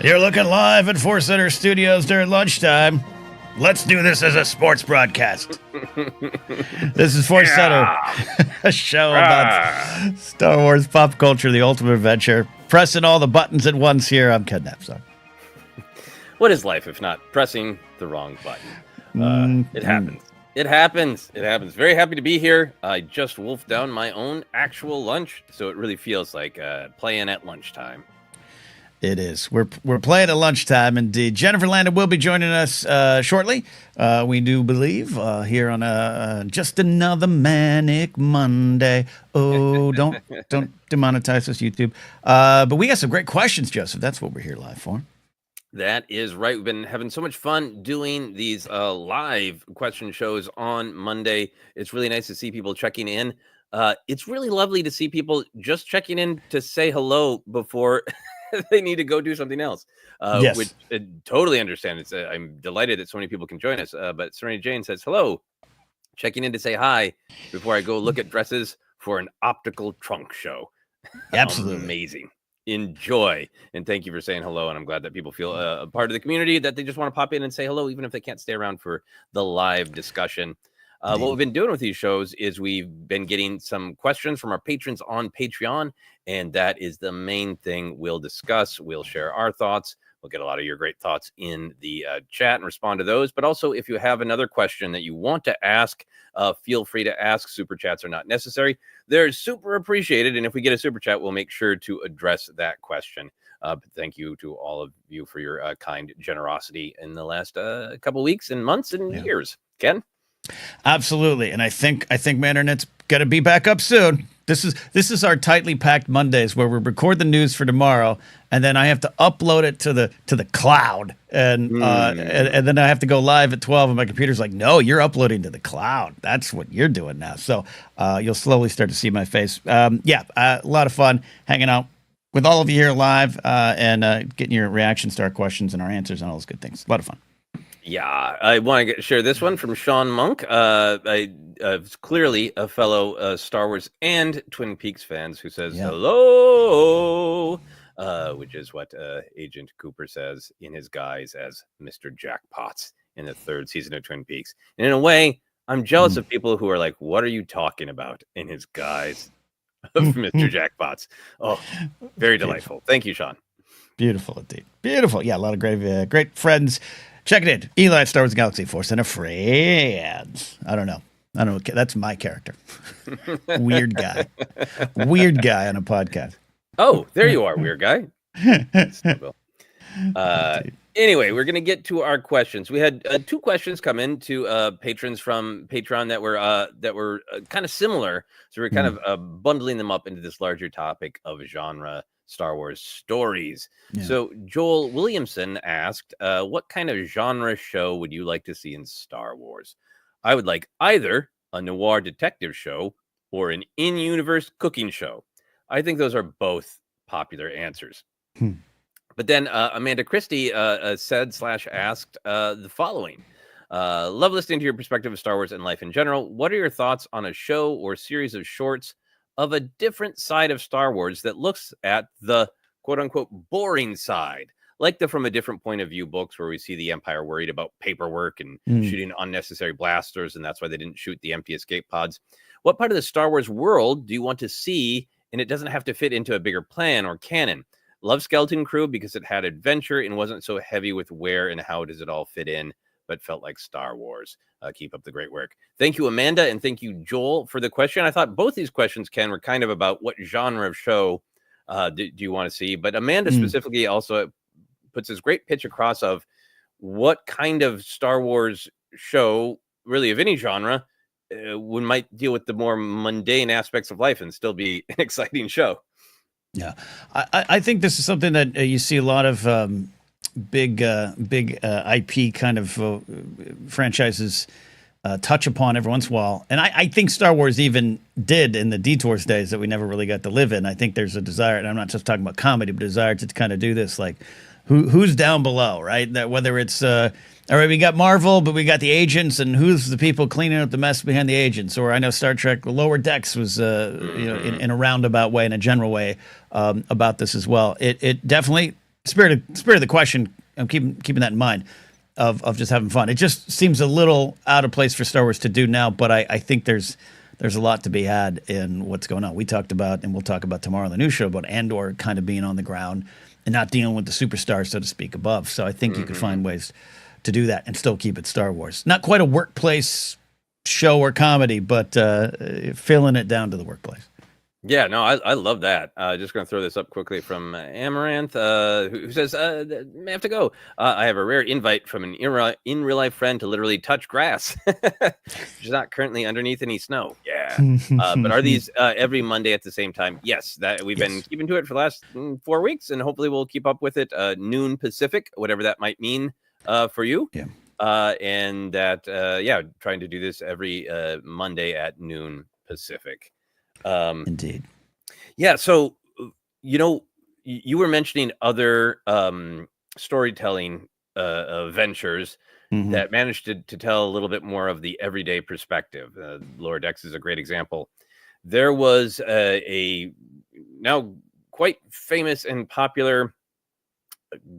You're looking live at Force Center Studios during lunchtime. Let's do this as a sports broadcast. This is Force Center, a show about Star Wars pop culture, the ultimate adventure. Pressing all the buttons at once here. I'm Ken Napzok. What is life if not pressing the wrong button? It happens. It happens. It happens. Very happy to be here. I just wolfed down my own actual lunch, so it really feels like playing at lunchtime. It is. We're playing at lunchtime, indeed. Jennifer Landon will be joining us shortly. We do believe here on just another manic Monday. Oh, don't demonetize us, YouTube. But we got some great questions, Joseph. That's what we're here live for. That is right. We've been having so much fun doing these live question shows on Monday. It's really nice to see people checking in. It's really lovely to see people just checking in to say hello before they need to go do something else. Yes. Which I totally understand. I'm delighted that so many people can join us. But Serenity Jane says, hello, checking in to say hi before I go look at dresses for an optical trunk show. Absolutely. Amazing. Enjoy. And thank you for saying hello. And I'm glad that people feel a part of the community, that they just want to pop in and say hello, even if they can't stay around for the live discussion. What we've been doing with these shows is we've been getting some questions from our patrons on Patreon, and that is the main thing we'll discuss. We'll share our thoughts. We'll get a lot of your great thoughts in the chat and respond to those. But also, if you have another question that you want to ask, feel free to ask. Super chats are not necessary. They're super appreciated, and if we get a super chat, we'll make sure to address that question. But thank you to all of you for your kind generosity in the last couple weeks and months and years. Ken? Absolutely, and I think Mandernet's going to be back up soon. This is our tightly packed Mondays where we record the news for tomorrow, and then I have to upload it to the cloud, and then I have to go live at 12, and my computer's like, no, you're uploading to the cloud. That's what you're doing now. So you'll slowly start to see my face. A lot of fun hanging out with all of you here live and getting your reactions to our questions and our answers and all those good things. A lot of fun. Yeah, I want to share this one from Sean Monk. Clearly a fellow Star Wars and Twin Peaks fans who says hello, which is what Agent Cooper says in his guise as Mr. Jackpots in the third season of Twin Peaks. And in a way, I'm jealous of people who are like, what are you talking about in his guise of Mr. Jackpots? Oh, very delightful. Thank you, Sean. Beautiful indeed. Beautiful. Yeah, a lot of great friends. Check it in. Eli at Star Wars Galaxy Force and a friends. I don't know. That's my character. Weird guy on a podcast. Oh, there you are, weird guy. Anyway, we're going to get to our questions. We had two questions come in to patrons from Patreon that were kind of similar. So we're kind of bundling them up into this larger topic of genre Star Wars stories. Yeah. So Joel Williamson asked, what kind of genre show would you like to see in Star Wars? I would like either a noir detective show or an in-universe cooking show. I think those are both popular answers. But then Amanda Christie said/asked the following. Love listening to your perspective of Star Wars and life in general. What are your thoughts on a show or series of shorts of a different side of Star Wars that looks at the quote-unquote boring side, like the From a Different Point of View books where we see the Empire worried about paperwork and shooting unnecessary blasters, and that's why they didn't shoot the empty escape pods. What part of the Star Wars world do you want to see, and it doesn't have to fit into a bigger plan or canon? Love Skeleton Crew because it had adventure and wasn't so heavy with where and how does it all fit in, but felt like Star Wars. Keep up the great work. Thank you, Amanda, and thank you, Joel, for the question. I thought both these questions, Ken, were kind of about what genre of show do you want to see? But Amanda specifically also puts this great pitch across of what kind of Star Wars show, really of any genre, might deal with the more mundane aspects of life and still be an exciting show. Yeah, I think this is something that you see a lot of big IP kind of franchises touch upon every once in a while. And I think Star Wars even did in the Detours days that we never really got to live in. I think there's a desire, and I'm not just talking about comedy, but desire to kind of do this, like who's down below, right? That whether it's all right, we got Marvel, but we got the agents, and who's the people cleaning up the mess behind the agents? Or I know Star Trek Lower Decks was, in a roundabout way, in a general way, about this as well. It definitely spirit of the question, I'm keeping that in mind of just having fun. It just seems a little out of place for Star Wars to do now, but I think there's a lot to be had in what's going on. We talked about, and we'll talk about tomorrow on the new show, about Andor kind of being on the ground and not dealing with the superstars, so to speak, above. So I think you could find ways to do that and still keep it Star Wars. Not quite a workplace show or comedy, but filling it down to the workplace. Yeah, no, I love that. Just going to throw this up quickly from Amaranth, who says, "May have to go. I have a rare invite from an in real life friend to literally touch grass. She's not currently underneath any snow. Yeah, but are these every Monday at the same time? Yes, that we've been keeping to it for the last 4 weeks, and hopefully we'll keep up with it. Noon Pacific, whatever that might mean for you. Yeah, and that trying to do this every Monday at noon Pacific." Indeed. Yeah. So, you were mentioning other storytelling ventures that managed to tell a little bit more of the everyday perspective. Lower Decks is a great example. There was a now quite famous and popular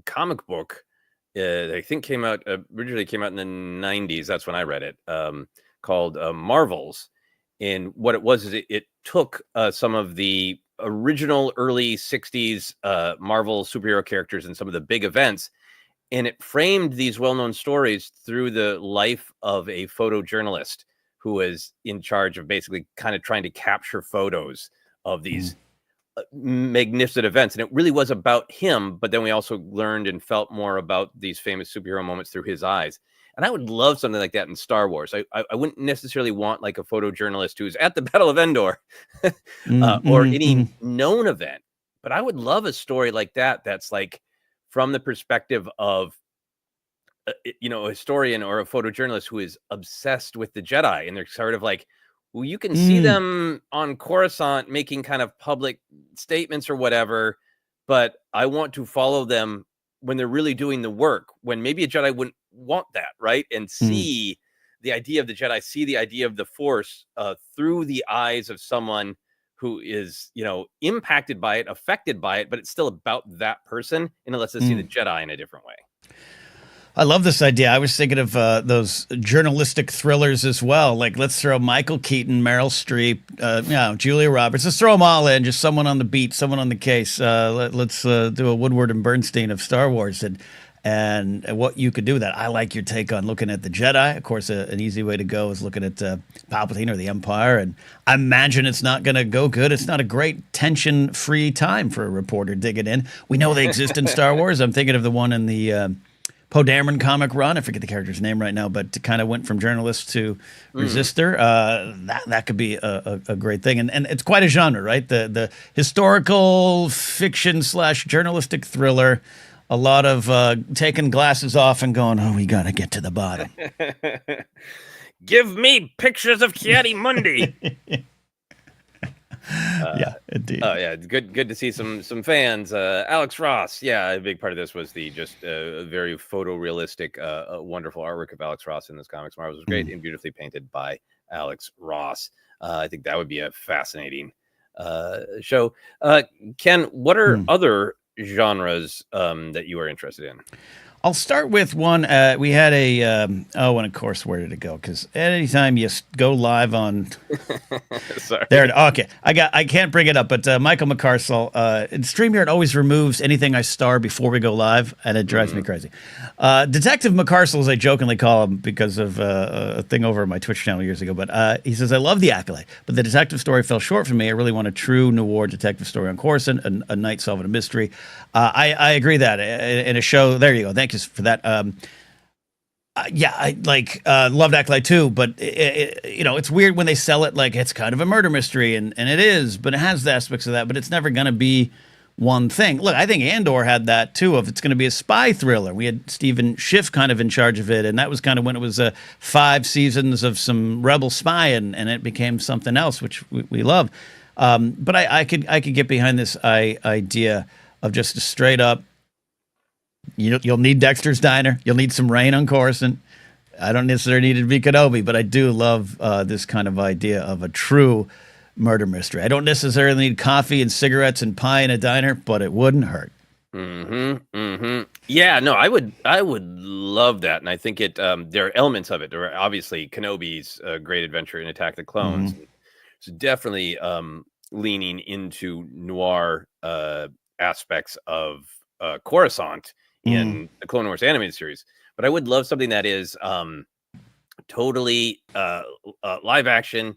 comic book. I think originally came out in the 90s. That's when I read it. Called Marvels. And what it was is it took some of the original early 60s Marvel superhero characters and some of the big events, and it framed these well-known stories through the life of a photojournalist who was in charge of basically kind of trying to capture photos of these magnificent events. And it really was about him, but then we also learned and felt more about these famous superhero moments through his eyes. And I would love something like that in Star Wars. I wouldn't necessarily want like a photojournalist who's at the Battle of Endor or any known event, but I would love a story like that. That's like from the perspective of, a historian or a photojournalist who is obsessed with the Jedi. And they're sort of like, well, you can see them on Coruscant making kind of public statements or whatever, but I want to follow them when they're really doing the work, when maybe a Jedi wouldn't want that, right? And see the idea of the Jedi, see the idea of the Force through the eyes of someone who is, impacted by it, affected by it, but it's still about that person, and it lets us see the Jedi in a different way. I love this idea. I was thinking of those journalistic thrillers as well. Like, let's throw Michael Keaton, Meryl Streep, Julia Roberts. Let's throw them all in. Just someone on the beat, someone on the case. Let's do a Woodward and Bernstein of Star Wars and what you could do with that. I like your take on looking at the Jedi. Of course, an easy way to go is looking at Palpatine or the Empire. And I imagine it's not going to go good. It's not a great tension-free time for a reporter digging in. We know they exist in Star Wars. I'm thinking of the one in the Poe Dameron comic run. I forget the character's name right now, but kind of went from journalist to resistor. That could be a great thing. And it's quite a genre, right? The historical fiction / journalistic thriller. A lot of taking glasses off and going, oh, we got to get to the bottom. Give me pictures of Ki-Adi-Mundi. Yeah, indeed. Oh, yeah, good to see some fans. Alex Ross, yeah, a big part of this was the just very photorealistic, wonderful artwork of Alex Ross in this comics. Marvels was great and beautifully painted by Alex Ross. I think that would be a fascinating show. Ken, what are other genres that you are interested in? I'll start with one. We had and of course, where did it go? Because anytime you go live on, sorry, there. Okay, I can't bring it up, but Michael McCarcel, StreamYard always removes anything I star before we go live, and it drives me crazy. Detective McCarcel, as I jokingly call him, because of a thing over on my Twitch channel years ago. But he says, I love the Acolyte, but the detective story fell short for me. I really want a true noir detective story on Coruscant, a knight solving a mystery. I agree that in a show. There you go. Thank you for that. I loved Acolyte too, but it's weird when they sell it like it's kind of a murder mystery, and it is, but it has the aspects of that, but it's never going to be one thing. Look, I think Andor had that too, if it's going to be a spy thriller. We had Stephen Schiff kind of in charge of it, and that was kind of when it was 5 seasons of some rebel spy, and it became something else, which we love. But I could get behind this idea of just a straight up, you'll need Dexter's Diner. You'll need some rain on Coruscant. I don't necessarily need it to be Kenobi, but I do love this kind of idea of a true murder mystery. I don't necessarily need coffee and cigarettes and pie in a diner, but it wouldn't hurt. Yeah, no, I would love that, and I think it. There are elements of it. There are obviously Kenobi's Great Adventure in Attack the Clones. Hmm. It's definitely leaning into noir aspects of Coruscant Mm. in the Clone Wars animated series. But I would love something that is totally live action.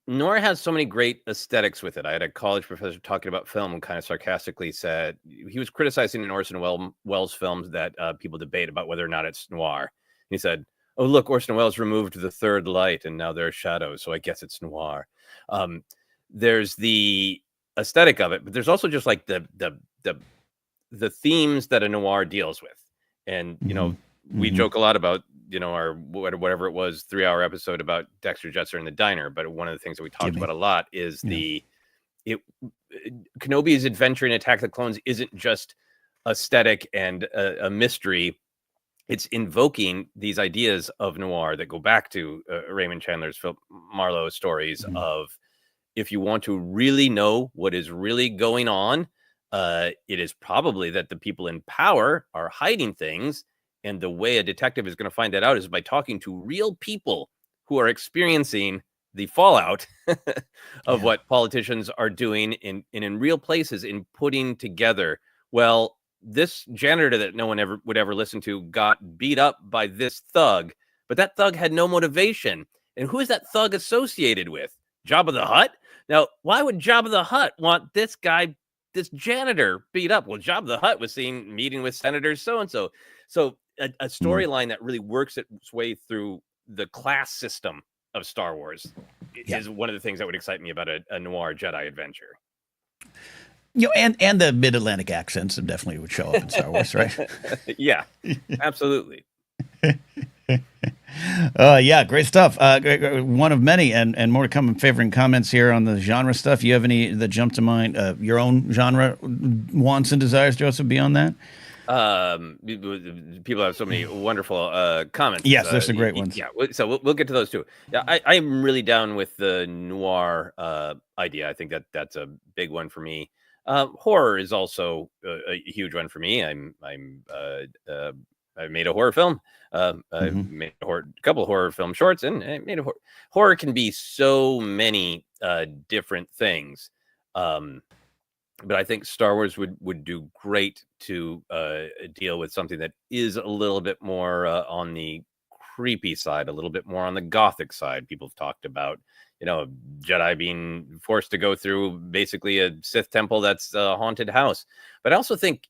Noir has so many great aesthetics with it. I had a college professor talking about film and kind of sarcastically said he was criticizing an Orson Welles films that people debate about whether or not it's noir. He said, "Oh, look, Orson Welles removed the third light, and now there are shadows, so I guess it's noir." Um, there's the aesthetic of it, but there's also just like the themes that a noir deals with, and Hmm. we Hmm. joke a lot about our whatever it was 3-hour episode about Dexter Jetster in the diner, but one of the things that we talked Gimme. about a lot is Yeah. it Kenobi's adventure in Attack of the Clones isn't just aesthetic and a mystery. It's invoking these ideas of noir that go back to Raymond Chandler's Philip Marlowe stories Hmm. of, if you want to really know what is really going on, it is probably that the people in power are hiding things. And the way a detective is going to find that out is by talking to real people who are experiencing the fallout of Yeah. what politicians are doing in real places, in putting together, well, this janitor that no one ever would ever listen to got beat up by this thug, but that thug had no motivation. And who is that thug associated with? Jabba the Hutt? Now, why would Jabba the Hutt want this guy, this janitor, beat up? Well, Jabba the Hutt was seen meeting with Senator so and so. So a Mm. storyline that really works its way through the class system of Star Wars Yeah. is one of the things that would excite me about a noir Jedi adventure. And the mid-Atlantic accents definitely would show up in Star Wars, right? Yeah, absolutely. Yeah, great stuff. One of many, and more to come. I'm favoring comments here on the genre stuff. You have any that jump to mind? Your own genre wants and desires, Joseph, beyond that? People have so many wonderful comments. Yes, there's some great ones. Yeah, so we'll get to those too. Yeah, I'm really down with the noir idea. I think that's a big one for me. Horror is also a huge one for me. I made a horror film. I Hmm. made a couple of horror film shorts, and I made a horror can be so many different things. But I think Star Wars would do great to deal with something that is a little bit more on the creepy side, a little bit more on the gothic side. People have talked about, Jedi being forced to go through basically a Sith temple that's a haunted house. But I also think,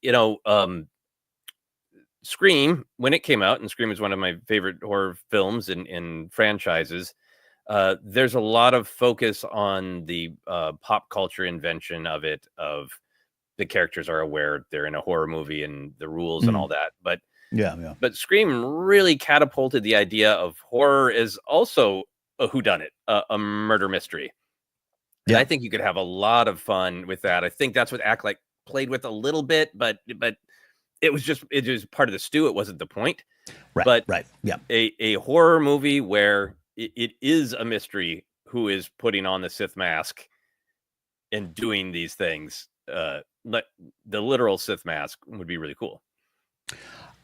Scream, when it came out, and Scream is one of my favorite horror films and franchises, there's a lot of focus on the pop culture invention of it, of the characters are aware they're in a horror movie and the rules and all Mm. that. But Yeah, yeah, Scream really catapulted the idea of horror as also a whodunit, a murder mystery. And I yeah. think you could have a lot of fun with that. I think that's what Act Like played with a little bit, but it was part of the stew. It wasn't the point. Right, But right. Yeah. a horror movie where it is a mystery who is putting on the Sith mask and doing these things. The literal Sith mask would be really cool.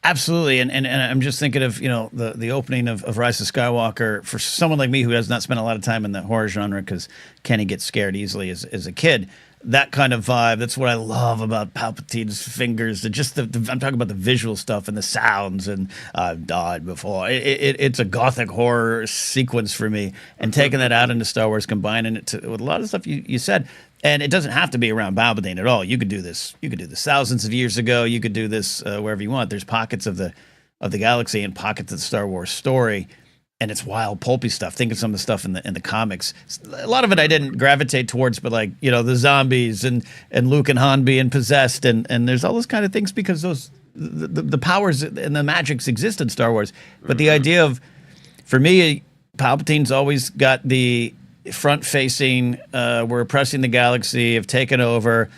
Absolutely, and I'm just thinking of the opening of Rise of Skywalker for someone like me who has not spent a lot of time in the horror genre because Kenny gets scared easily as a kid. That kind of vibe. That's what I love about Palpatine's fingers. I'm talking about the visual stuff and the sounds. And I've died before. It's a gothic horror sequence for me. And taking that out into Star Wars, combining it with a lot of stuff you said. And it doesn't have to be around Palpatine at all. You could do this. You could do this thousands of years ago. You could do this wherever you want. There's pockets of the galaxy and pockets of the Star Wars story, and it's wild, pulpy stuff. Think of some of the stuff in the comics. A lot of it I didn't gravitate towards, but like the zombies and Luke and Han being possessed, and there's all those kind of things because the powers and the magics exist in Star Wars. But the idea of, for me, Palpatine's always got the front facing, we're oppressing the galaxy, have taken over.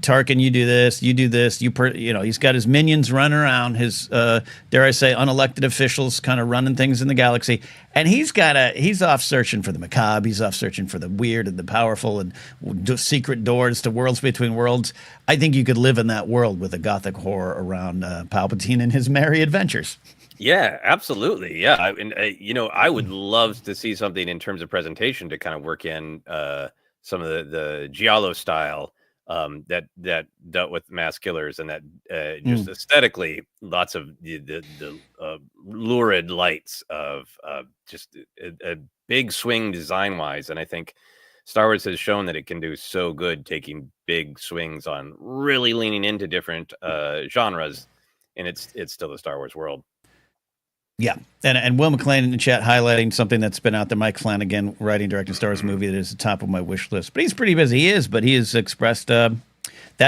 Tarkin, you do this, you do this, he's got his minions running around, his dare I say unelected officials kind of running things in the galaxy, and he's off searching for the macabre, he's off searching for the weird and the powerful and secret doors to worlds between worlds. I think you could live in that world with a gothic horror around Palpatine and his merry adventures. Yeah, absolutely. Yeah, I would love to see something in terms of presentation to kind of work in some of the Giallo style that dealt with mass killers, and that just aesthetically lots of the lurid lights of just a big swing design wise. And I think Star Wars has shown that it can do so good taking big swings on really leaning into different genres, and it's still the Star Wars world. Yeah, and Will McLean in the chat highlighting something that's been out there. Mike Flanagan writing, directing Star Wars movie that is the top of my wish list. But he's pretty busy. But he has expressed that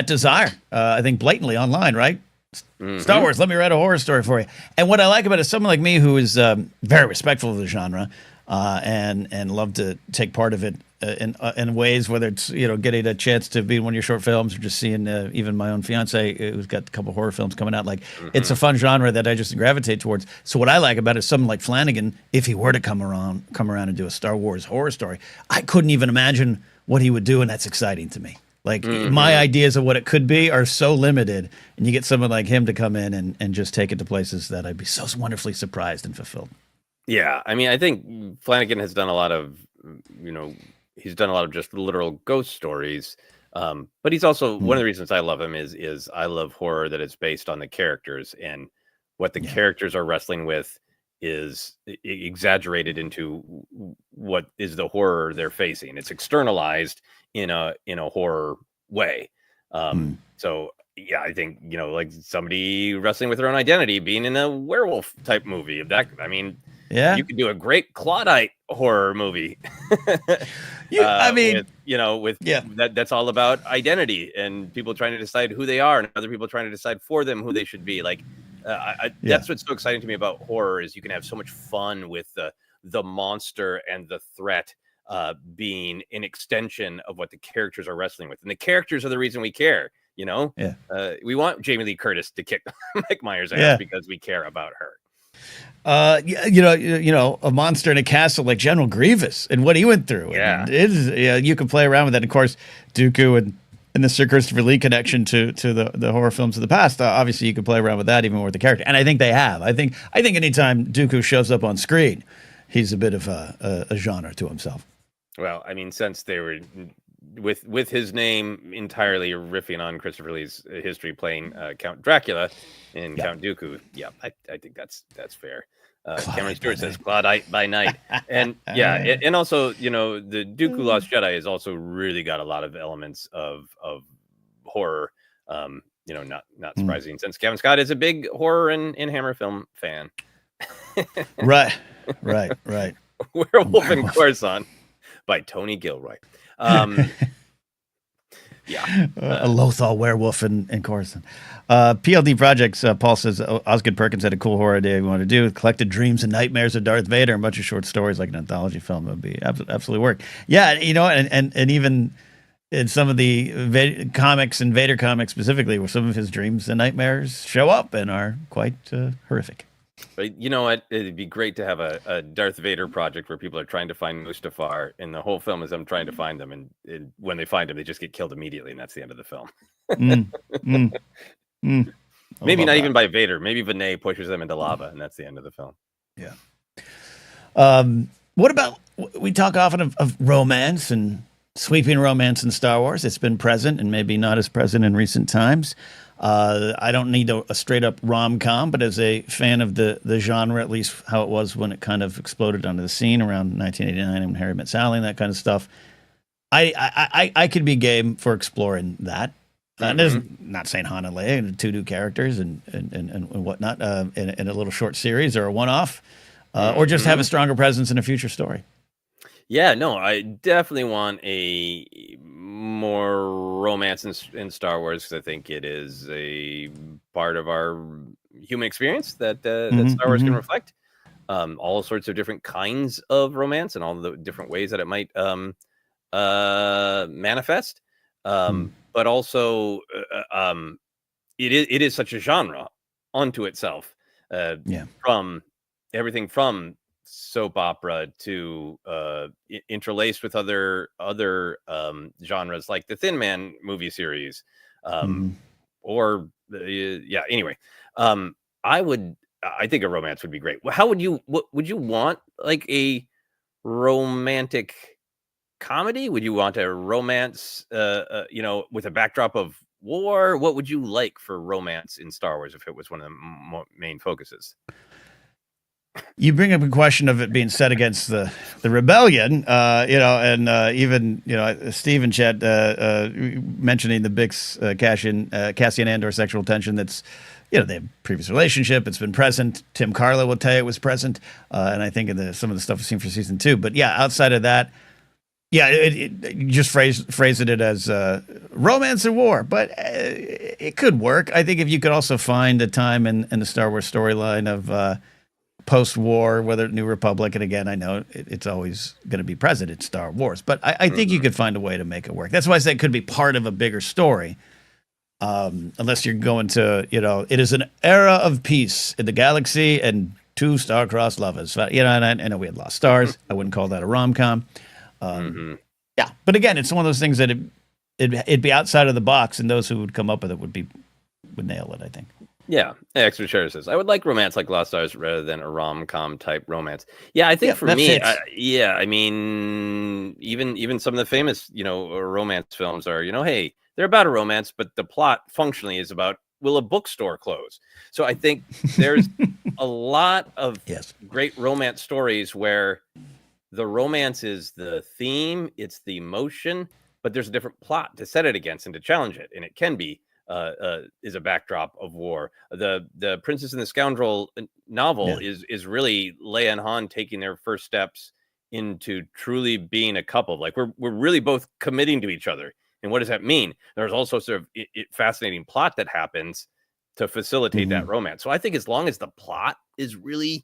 desire. I think blatantly online, right? Star Wars, let me write a horror story for you. And what I like about it is someone like me who is very respectful of the genre and love to take part of it in ways, whether it's getting a chance to be in one of your short films or just seeing even my own fiance who's got a couple horror films coming out. Like it's a fun genre that I just gravitate towards. So what I like about it is someone like Flanagan, if he were to come around and do a Star Wars horror story, I couldn't even imagine what he would do, and that's exciting to me. Like my ideas of what it could be are so limited, and you get someone like him to come in and just take it to places that I'd be so wonderfully surprised and fulfilled. Yeah, I mean, I think Flanagan has done a lot of, he's done a lot of just literal ghost stories. But he's also one of the reasons I love him is I love horror that is based on the characters, and what the characters are wrestling with is exaggerated into what is the horror they're facing. It's externalized in a horror way. So yeah, I think like somebody wrestling with their own identity, being in a werewolf type movie. You could do a great Claudite horror movie. That's all about identity and people trying to decide who they are, and other people trying to decide for them who they should be. Like that's what's so exciting to me about horror, is you can have so much fun with the monster and the threat being an extension of what the characters are wrestling with, and the characters are the reason we care. We want Jamie Lee Curtis to kick Mike Myers' ass because we care about her. A monster in a castle like General Grievous and what he went through. Yeah, you can play around with that. And of course, Dooku and the Sir Christopher Lee connection to the horror films of the past. Obviously, you can play around with that even more with the character, and I think they have. I think anytime Dooku shows up on screen, he's a bit of a genre to himself. Well, I mean, since they were with his name entirely riffing on Christopher Lee's history playing Count Dracula in Count Dooku, I think that's fair. Cameron Stewart says Claudite by night, and and also the Dooku Lost Jedi has also really got a lot of elements of horror. Not surprising since Kevin Scott is a big horror and Hammer film fan. Right. Werewolf in Coruscant by Tony Gilroy. A Lothal werewolf in Coruscant. PLD Projects, Paul says Osgood Perkins had a cool horror idea we want to do. Collected dreams and nightmares of Darth Vader, and a bunch of short stories like an anthology film. It would be absolutely work. Yeah, and even in some of the comics and Vader comics specifically, where some of his dreams and nightmares show up and are quite horrific. But you know what? It'd be great to have a Darth Vader project where people are trying to find Mustafar, and the whole film is them trying to find them, and when they find him, they just get killed immediately, and that's the end of the film. Maybe not even by Vader. Maybe Vinay pushes them into lava, and that's the end of the film. Yeah. What about, we talk often of romance and sweeping romance in Star Wars. It's been present and maybe not as present in recent times. I don't need a straight up rom-com, but as a fan of the genre, at least how it was when it kind of exploded onto the scene around 1989 and Harry Met Sally and that kind of stuff, I could be game for exploring that. Not saying Han and Leia and two new characters and whatnot in a little short series or a one-off, or just have a stronger presence in a future story. Yeah, no, I definitely want a more romance in Star Wars, because I think it is a part of our human experience that Star Wars can reflect. All sorts of different kinds of romance and all the different ways that it might manifest. but also it is such a genre unto itself. From everything from soap opera to interlaced with other genres like the Thin Man movie series, or anyway, I think a romance would be great. How would you, what would you want, like a romantic comedy? Would you want a romance with a backdrop of war? What would you like for romance in Star Wars if it was one of the main focuses? You bring up a question of it being set against the rebellion, and even Steve in chat mentioning the Bix Cassian Andor sexual tension. That's they have previous relationship. It's been present. Tim Carlo will tell you it was present, and I think in some of the stuff we've seen for season 2. But yeah, outside of that, you just phrased it as romance and war, but it could work. I think if you could also find a time in the Star Wars storyline of post-war, whether New Republic, and again, I know it's always going to be present in Star Wars, but I think you could find a way to make it work. That's why I say it could be part of a bigger story, unless you're going to, it is an era of peace in the galaxy and 2 star-crossed lovers. And I know we had Lost Stars. I wouldn't call that a rom-com. Yeah, but again, it's one of those things that it'd be outside of the box, and those who would come up with it would nail it, I think. Yeah, Extra Chair says, I would like romance like Lost Stars rather than a rom-com type romance. Yeah, I think for me, I mean, even some of the famous, romance films are, hey, they're about a romance, but the plot functionally is about, will a bookstore close? So I think there's a lot of great romance stories where the romance is the theme, it's the emotion, but there's a different plot to set it against and to challenge it, and it can be is a backdrop of war. The Princess and the Scoundrel novel is really Leia and Han taking their first steps into truly being a couple. Like we're really both committing to each other. And what does that mean? There's also sort of fascinating plot that happens to facilitate that romance. So I think as long as the plot is really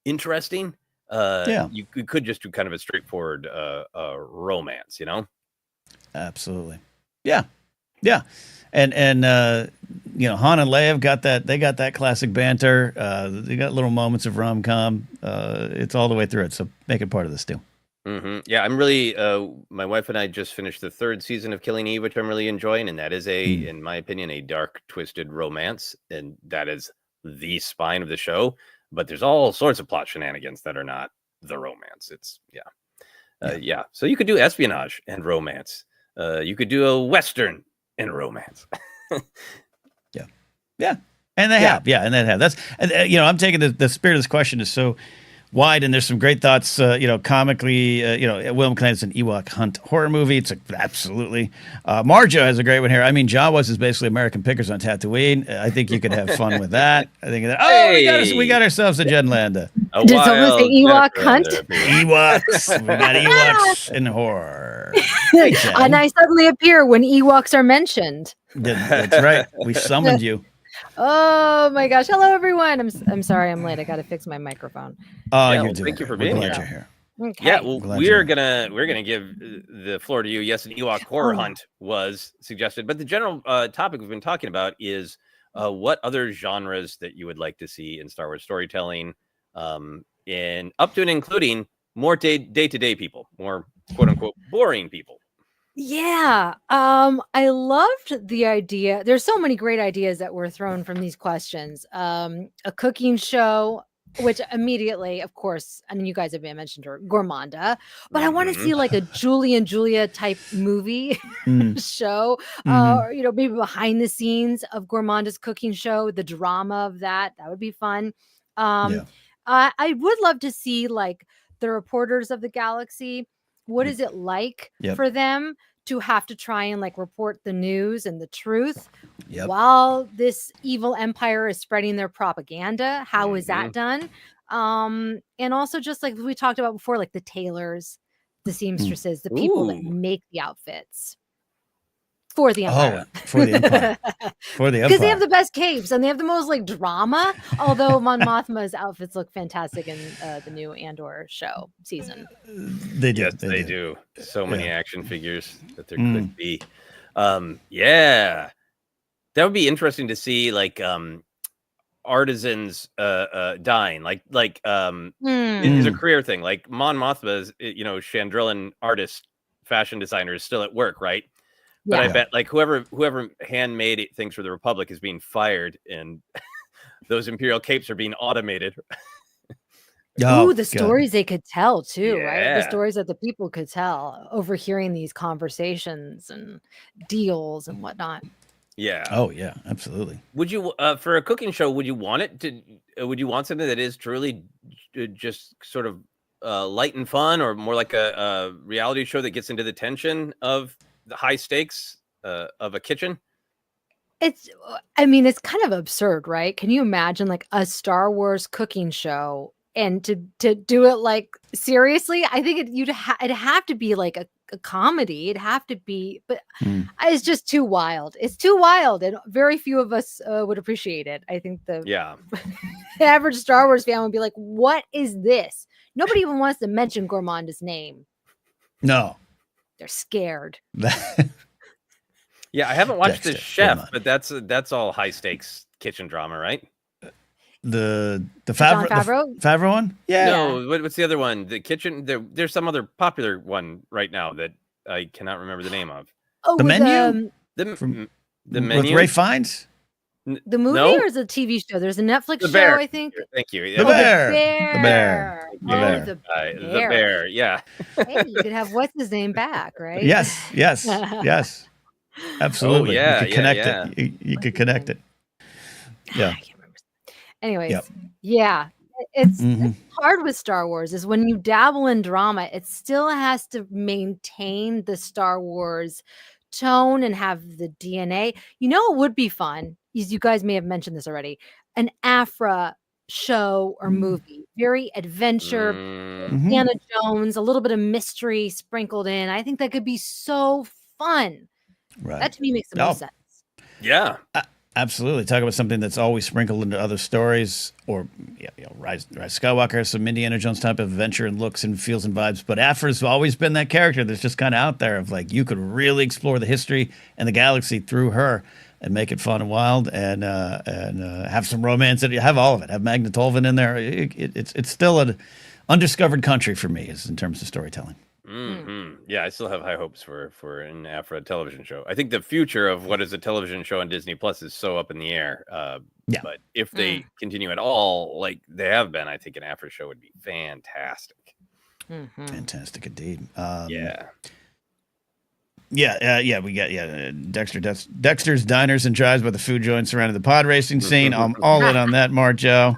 interesting, you could just do kind of a straightforward romance, Absolutely. Yeah. And Han and Leia have got that. They got that classic banter. They got little moments of rom-com. It's all the way through it. So make it part of this too. Yeah, I'm really. My wife and I just finished the 3rd season of Killing Eve, which I'm really enjoying, and that is in my opinion, a dark, twisted romance, and that is the spine of the show. But there's all sorts of plot shenanigans that are not the romance. It's So you could do espionage and romance. You could do a Western and romance. And they have. That's, I'm taking the spirit of this question is so wide, and there's some great thoughts, comically, William Clancy's an Ewok Hunt horror movie. It's absolutely. Marjo has a great one here. I mean, Jawas is basically American Pickers on Tatooine. I think you could have fun with that. I think we got ourselves a Jen Landa. Did someone say Ewok Hunt? Ewoks. We got Ewoks in horror. And I suddenly appear when Ewoks are mentioned. That's right. We summoned you. Oh my gosh! Hello, everyone. I'm sorry I'm late. I got to fix my microphone. Thank you for being here. Okay. Yeah, well, we're gonna give the floor to you. Yes, an Ewok horror hunt was suggested, but the general topic we've been talking about is what other genres that you would like to see in Star Wars storytelling, and up to and including more day-to-day people, more quote unquote boring people. Yeah, I loved the idea. There's so many great ideas that were thrown from these questions. A cooking show, which immediately, of course, I mean, you guys have mentioned her, Gourmanda, but I want to see like a Julie and Julia type movie show, or, maybe behind the scenes of Gourmanda's cooking show, the drama of that would be fun. I would love to see like the reporters of the galaxy. What is it like for them to have to try and like report the news and the truth while this evil empire is spreading their propaganda? How is that done? And also just like we talked about before, like the tailors, the seamstresses, the people that make the outfits for the empire. For the empire. Because they have the best capes and they have the most like drama. Although Mon Mothma's outfits look fantastic in the new Andor show season. They do. Yes, they do. So many action figures that there could be. Yeah, that would be interesting to see, like artisans dying, like is a Hmm. career thing. Like Mon Mothma is, Chandrillan artist, fashion designer, is still at work, right? But I Yeah. Yeah. bet like whoever handmade things for the Republic is being fired, and those Imperial capes are being automated. Ooh, Oh the God. stories they could tell too, right? The Yeah, stories that the people could tell overhearing these conversations and deals and whatnot. yeah. Oh yeah, absolutely. Would you, for a cooking show, would you want it to? Would you want something that is truly just sort of light and fun, or more like a reality show that gets into the tension of the high stakes of a kitchen? I mean, it's kind of absurd, right? Can you imagine like a Star Wars cooking show and to do it like seriously? I think it'd have to be like a comedy. It'd have to be, but Mm. it's just too wild. It's too wild, and very few of us would appreciate it. I think the Yeah, average Star Wars fan would be like, "What is this?" Nobody even wants to mention Gourmand's name. No. They're scared. yeah. I haven't watched The Dexter, Chef, Gourmand. but that's all high stakes kitchen drama, right? The John Favreau, Favreau. Favreau one? Yeah. No, what's the other one? The kitchen. There's some other popular one right now that I cannot remember the name of. Oh, The with Menu? The From- the With menu. Ray Fiennes? the movie No, or is it a TV show? There's a Netflix The show, Bear. I think. Thank you. The Yeah. Oh, the Bear. bear. The Bear. The Oh, Bear. the The bear. Bear. Yeah. Hey, you could have what's his name back, right? Yes, yes, yes. Absolutely. Oh, yeah, You could yeah, connect yeah. it. You What's could his connect name? it. Yeah. I can't remember. Anyways, Yep. yeah, it's Mhm. hard with Star Wars is when you dabble in drama, it still has to maintain the Star Wars tone and have the DNA. You know, it would be fun. You guys may have mentioned this already. An Afra show or movie, very adventure, Mm, Mhm. Indiana Jones, a little bit of mystery sprinkled in. I think that could be so fun. That Right. to me makes the Oh, most sense. yeah. absolutely. Talk about something that's always sprinkled into other stories, or Rise Skywalker, some Indiana Jones type of adventure and looks and feels and vibes. But Afra's always been that character that's just kind of out there of like you could really explore the history and the galaxy through her and make it fun and wild and have some romance and have all of it. Have Magna Tolvan in there. It's still an undiscovered country for me, is in terms of storytelling. Yeah, I still have high hopes for an Afra television show. I think the future of what is a television show on Disney Plus is so up in the air. Yeah. But if they continue at all like they have been, I think an Afra show would be fantastic. Fantastic indeed. Yeah. We got Dexter's Diners and Drives by the food joint surrounding the pod racing scene. I'm all in on that, Marjo.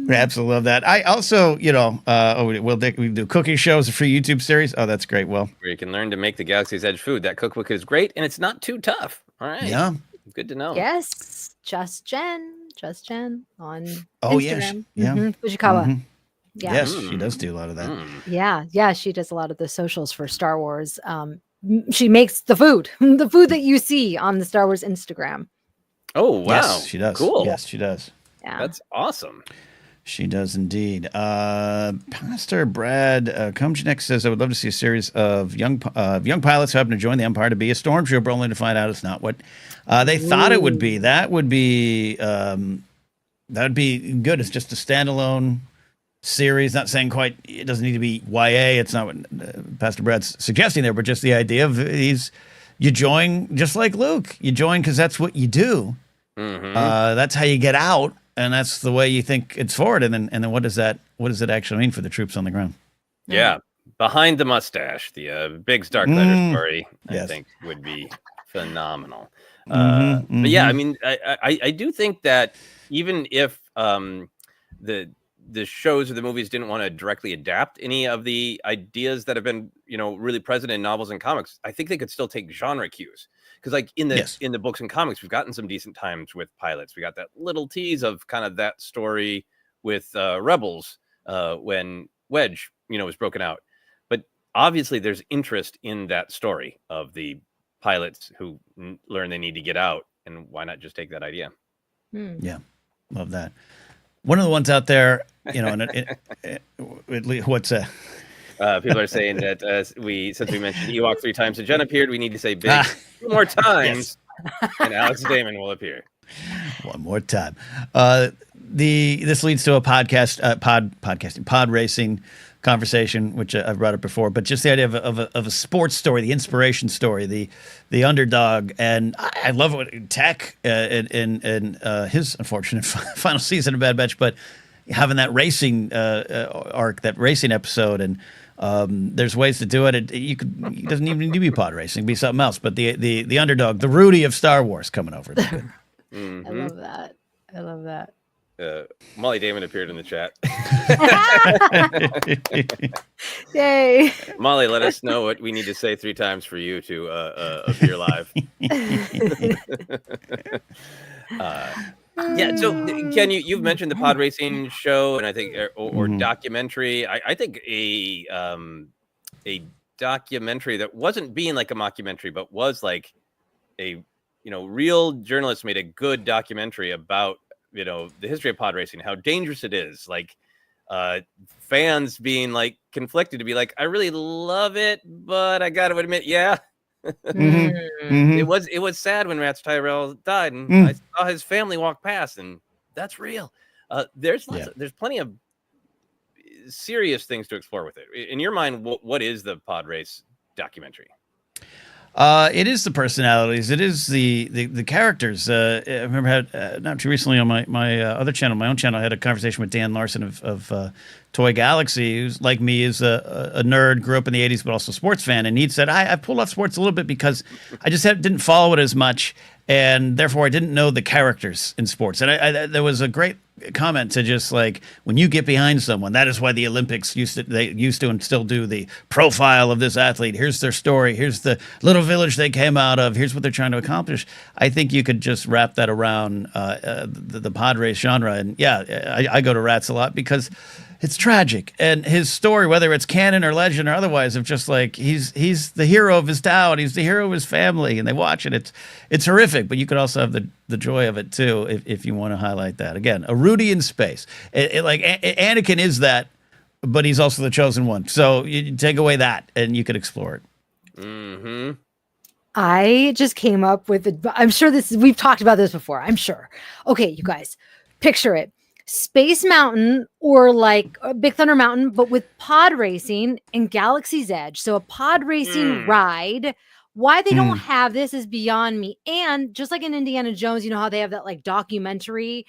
We absolutely love that. I also, we do cooking shows, a free YouTube series. Oh, that's great. Well, Where you can learn to make the Galaxy's Edge food. That cookbook is great, and it's not too tough. All right. yeah. Good to know. Yes, Just Jen on Oh, yeah, Instagram. yeah. Fujikawa. Mhm. Yeah. Yes, she does do a lot of that. Yeah, she does a lot of the socials for Star Wars. She makes the food that you see on the Star Wars Instagram. Oh, wow. Yes, she does. Cool. Yes, she does. Yeah, That's awesome. She does indeed. Pastor Brad Komjanek says, I would love to see a series of young pilots who happen to join the Empire to be a stormtrooper, only to find out it's not what they thought it would be. That would be good. It's just a standalone series. Not saying quite, it doesn't need to be YA. It's not what Pastor Brad's suggesting there, but just the idea of you join just like Luke. You join because that's what you do. That's how you get out. And that's the way you think it's forward. And then what does it actually mean for the troops on the ground? Yeah. Behind the mustache, the big Starkletter story, I Yes. think would be phenomenal. But yeah, I mean, I do think that even if the shows or the movies didn't want to directly adapt any of the ideas that have been, really present in novels and comics, I think they could still take genre cues. Because like in the books and comics, we've gotten some decent times with pilots. We got that little tease of kind of that story with Rebels when Wedge, was broken out. But obviously there's interest in that story of the pilots who learn they need to get out. And why not just take that idea? Yeah, love that. One of the ones out there, what's People are saying that since we mentioned Ewok 3 times and Jen appeared, we need to say big 2 more times, and Alex Damon will appear. One more time. This leads to a pod racing conversation, which I've brought up before, but just the idea of a sports story, the inspiration story, the underdog, and I love what Tech in his unfortunate final season of Bad Batch, but having that racing arc, that racing episode, and there's ways to do it. It doesn't even need to be pod racing, be something else. But the underdog, the Rudy of Star Wars, coming over. I love that. I love that. Molly Damon appeared in the chat. Yay. Molly, let us know what we need to say 3 times for you to appear live. Yeah, so Ken, you've mentioned the pod racing show, and I think or documentary. I think a documentary that wasn't being like a mockumentary, but was like a real journalist made a good documentary about the history of pod racing, how dangerous it is, like fans being like conflicted to be like, I really love it, but I gotta admit, it was sad when Rats Tyrell died, and I saw his family walk past, and that's real. There's plenty of serious things to explore with it. In your mind, what is the pod race documentary? It is the personalities. It is the characters. I remember not too recently on my other channel, my own channel, I had a conversation with Dan Larson of Toy Galaxy, who's like me, is a nerd, grew up in the 80s, but also a sports fan. And he said, I pulled off sports a little bit because I just didn't follow it as much, and therefore I didn't know the characters in sports. And there was a great comment to just like, when you get behind someone, that is why the Olympics used to and still do the profile of this athlete. Here's their story. Here's the little village they came out of. Here's what they're trying to accomplish. I think you could just wrap that around the pod race genre. And I go to Rats a lot because it's tragic, and his story, whether it's canon or legend or otherwise, of just like he's the hero of his town, he's the hero of his family, and they watch it. It's horrific, but you could also have the joy of it too if you want to highlight that. Again, a Rudy in space. Anakin is that, but he's also the chosen one. So you take away that, and you could explore it. Mm-hmm. I just came up with I'm sure we've talked about this before. I'm sure. Okay, you guys, picture it. Space Mountain or like Big Thunder Mountain, but with pod racing and Galaxy's Edge. So a pod racing ride. Why they don't have this is beyond me. And just like in Indiana Jones, you know how they have that like documentary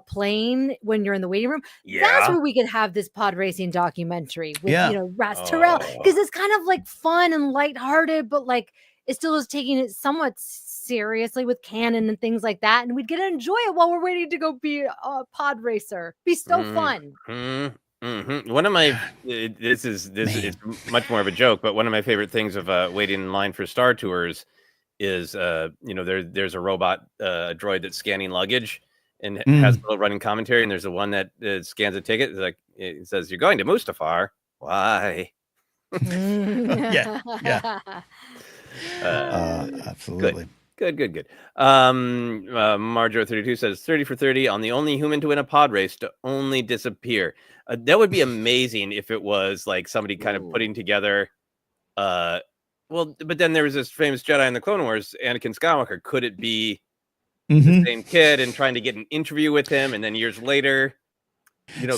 playing when you're in the waiting room? Yeah. That's where we could have this pod racing documentary with, Rats Tyrell. Because it's kind of like fun and lighthearted, but like it still is taking it somewhat seriously with canon and things like that, and we'd get to enjoy it while we're waiting to go be a pod racer. Be so fun. One of my this is much more of a joke, but one of my favorite things of waiting in line for Star Tours is there's a robot droid that's scanning luggage and has a little running commentary, and there's the one that scans a ticket. It's like it says, "You're going to Mustafar. Why?" Yeah. Absolutely. Good. Marjo32 says 30 for 30 on the only human to win a pod race to only disappear. That would be amazing if it was like somebody kind of putting together. But then there was this famous Jedi in the Clone Wars, Anakin Skywalker. Could it be the same kid and trying to get an interview with him, and then years later,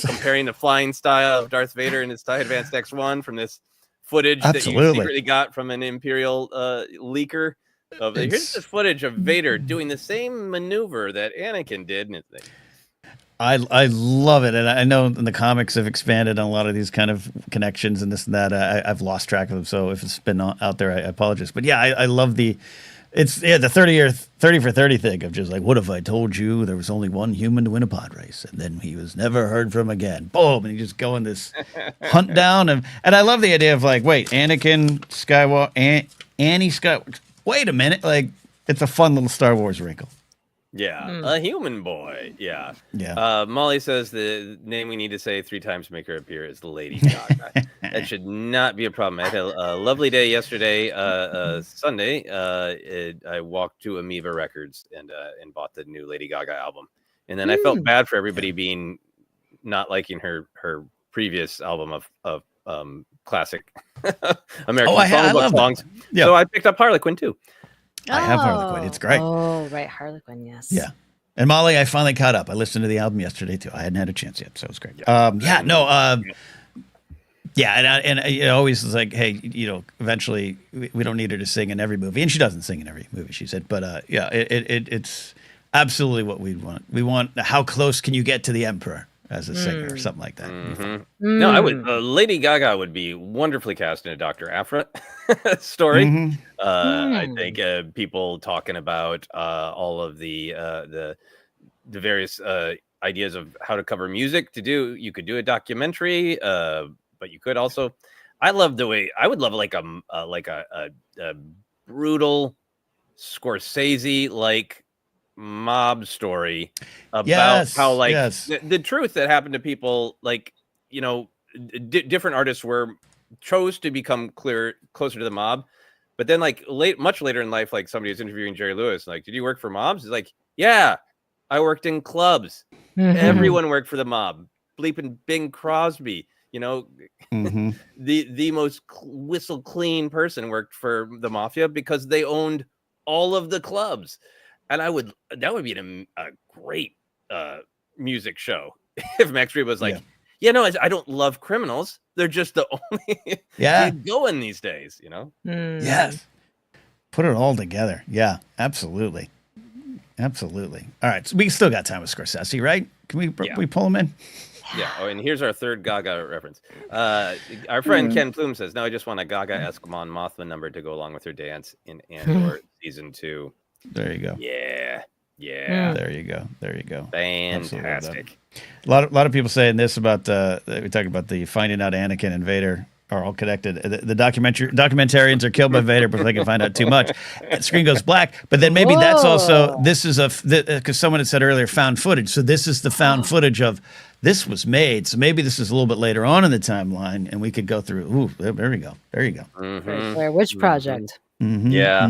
comparing the flying style of Darth Vader and his TIE Advanced X1 from this footage that you secretly got from an Imperial leaker of here's this footage of Vader doing the same maneuver that Anakin did. And I love it, and I know in the comics have expanded on a lot of these kind of connections and this and that. I've lost track of them, so if it's been out there, I apologize. But I love the 30 for 30 thing of just like, what if I told you there was only one human to win a pod race, and then he was never heard from again? Boom, and you just go on this hunt down, and I love the idea of like, wait, Anakin Skywalker, Annie Skywalker. Wait a minute, like it's a fun little Star Wars wrinkle. Yeah, a human boy. Yeah. Molly says the name we need to say 3 times to make her appear is Lady Gaga. That should not be a problem. I had a lovely day yesterday, Sunday. I walked to Amoeba Records and bought the new Lady Gaga album. And then I felt bad for everybody not liking her previous album of classic American I songbook love that. songs. Yeah. So I picked up Harlequin too. I have Harlequin. It's great. Oh, right. Harlequin, yes. Yeah. And Molly, I finally caught up. I listened to the album yesterday too. I hadn't had a chance yet, so it was great. And it always is like, hey, eventually we don't need her to sing in every movie, and she doesn't sing in every movie. She said, but it's absolutely what we want. We want how close can you get to the Emperor as a singer or something like that. No, I would. Lady Gaga would be wonderfully cast in a Dr. Aphra story. I think people talking about all of the various ideas of how to cover music to do. You could do a documentary, but you could also. I love the way I would love like a brutal Scorsese like mob story about how like the truth that happened to people, like different artists chose to become closer to the mob, but then like much later in life, like somebody was interviewing Jerry Lewis, like, did you work for mobs? He's like, yeah, I worked in clubs. Everyone worked for the mob. Bleeping Bing Crosby, the most whistle clean person worked for the mafia because they owned all of the clubs. And that would be a great music show if Max Rebo was like, I don't love criminals. They're just the only going these days, Yes. Put it all together. Yeah, absolutely. Absolutely. All right. So we still got time with Scorsese, right? Can we pull him in? Yeah. Oh, and here's our third Gaga reference. Our friend Ken Plume says, "No, I just want a Gaga-esque Mon Mothma number to go along with her dance in Andor season 2." There you go. Yeah. There you go. Fantastic. A lot of people saying this about we talked about the finding out Anakin and Vader are all connected. The documentarians are killed by Vader before they can find out too much. The screen goes black, but then maybe that's also because someone had said earlier found footage. So this is the found footage of this was made. So maybe this is a little bit later on in the timeline, and we could go through. Ooh, there we go. There you go. Which project? Yeah.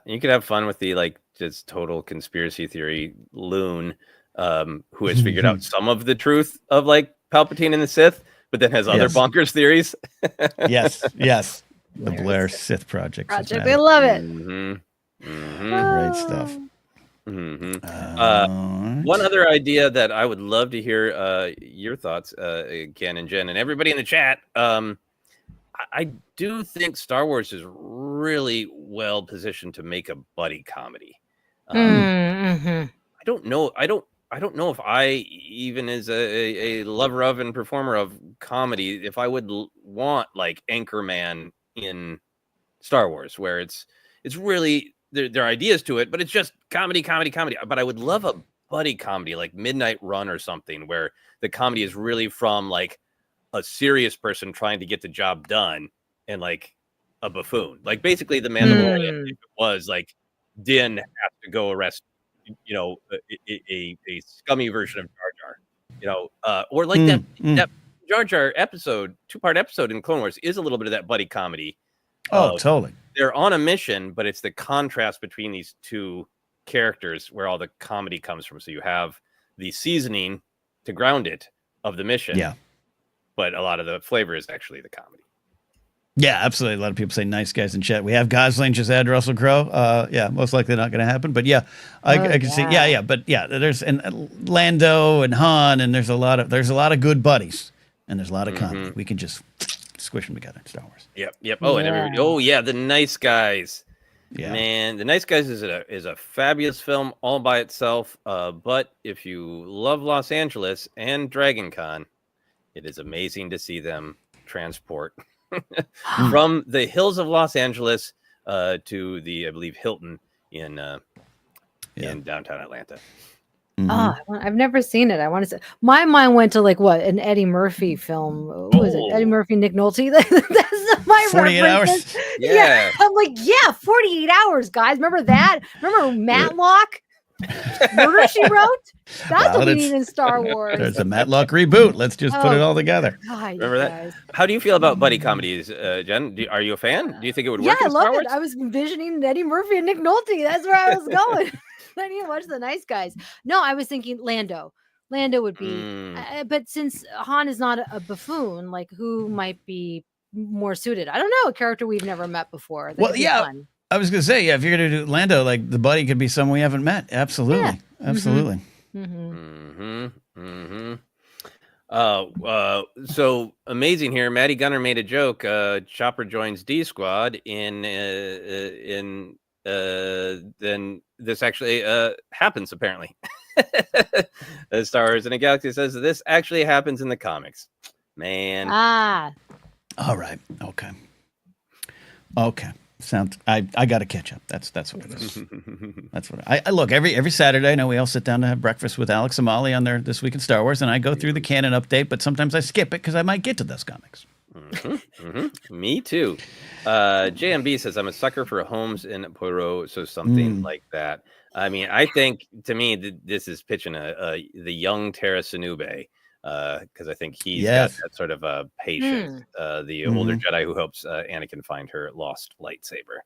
You could have fun with the like just total conspiracy theory loon who has figured out some of the truth of like Palpatine and the Sith, but then has other bonkers theories. yes. The Blair Sith Project. We love it. Great stuff. One other idea that I would love to hear your thoughts, Ken and Jen, and everybody in the chat. I do think Star Wars is really well positioned to make a buddy comedy. I don't know. I don't know if I, even as a lover of and performer of comedy, if I would want like Anchorman in Star Wars, where it's really there are ideas to it, but it's just comedy. But I would love a buddy comedy like Midnight Run or something, where the comedy is really from like a serious person trying to get the job done and like a buffoon. Like basically the Mandalorian was like Din has to go arrest a scummy version of Jar Jar, or like that Jar Jar episode, 2-part episode in Clone Wars is a little bit of that buddy comedy. Oh, totally. They're on a mission, but it's the contrast between these two characters where all the comedy comes from. So you have the seasoning to ground it of the mission. Yeah. But a lot of the flavor is actually the comedy. Yeah, absolutely. A lot of people say nice guys in chat. We have Gosling just add Russell Crowe. Most likely not going to happen. But yeah, I can see. Yeah. But yeah, there's Lando and Han, and there's a lot of good buddies, and there's a lot of comedy. We can just squish them together in Star Wars. Yep. Oh, and everybody. The Nice Guys. Yeah, man, The Nice Guys is a fabulous film all by itself. But if you love Los Angeles and Dragon Con, it is amazing to see them transport from the hills of Los Angeles to the, I believe, Hilton in downtown Atlanta. Oh, I've never seen it. I want to say. My mind went to like what, an Eddie Murphy film? What was it? Eddie Murphy, Nick Nolte. That's my 48 references. hours. Yeah, I'm like 48 hours, guys. Remember that? Remember Matlock? Murder, She Wrote? That's what we need in Star Wars. There's a Matlock reboot. Let's just put it all together. God, remember that? How do you feel about buddy comedies, Jen? Are you a fan? Do you think it would work? Yeah, I love Star Wars? it. I was envisioning Eddie Murphy and Nick Nolte. That's where I was going. I need to watch The Nice Guys. No, I was thinking Lando. Lando would be, but since Han is not a buffoon, like who might be more suited. I don't know, a character we've never met before. That Well, could be yeah. fun. I was gonna say, yeah, if you're gonna do Lando, like the buddy could be someone we haven't met. Absolutely, Yeah. absolutely. So amazing here. Maddie Gunner made a joke. Chopper joins D Squad then this actually happens apparently. Star Wars in a Galaxy says this actually happens in the comics. Man. All right. Okay. Sounds. I got to catch up. That's what it is. That's what I look every Saturday. I know we all sit down to have breakfast with Alex and Molly on their This Week in Star Wars, and I go through the canon update. But sometimes I skip it because I might get to those comics. Me too. JMB says I'm a sucker for Holmes and Poirot, so something like that. I mean, I think to me this is pitching the young Tara Sinube. Because I think he's got that sort of patience, the older Jedi who helps Anakin find her lost lightsaber.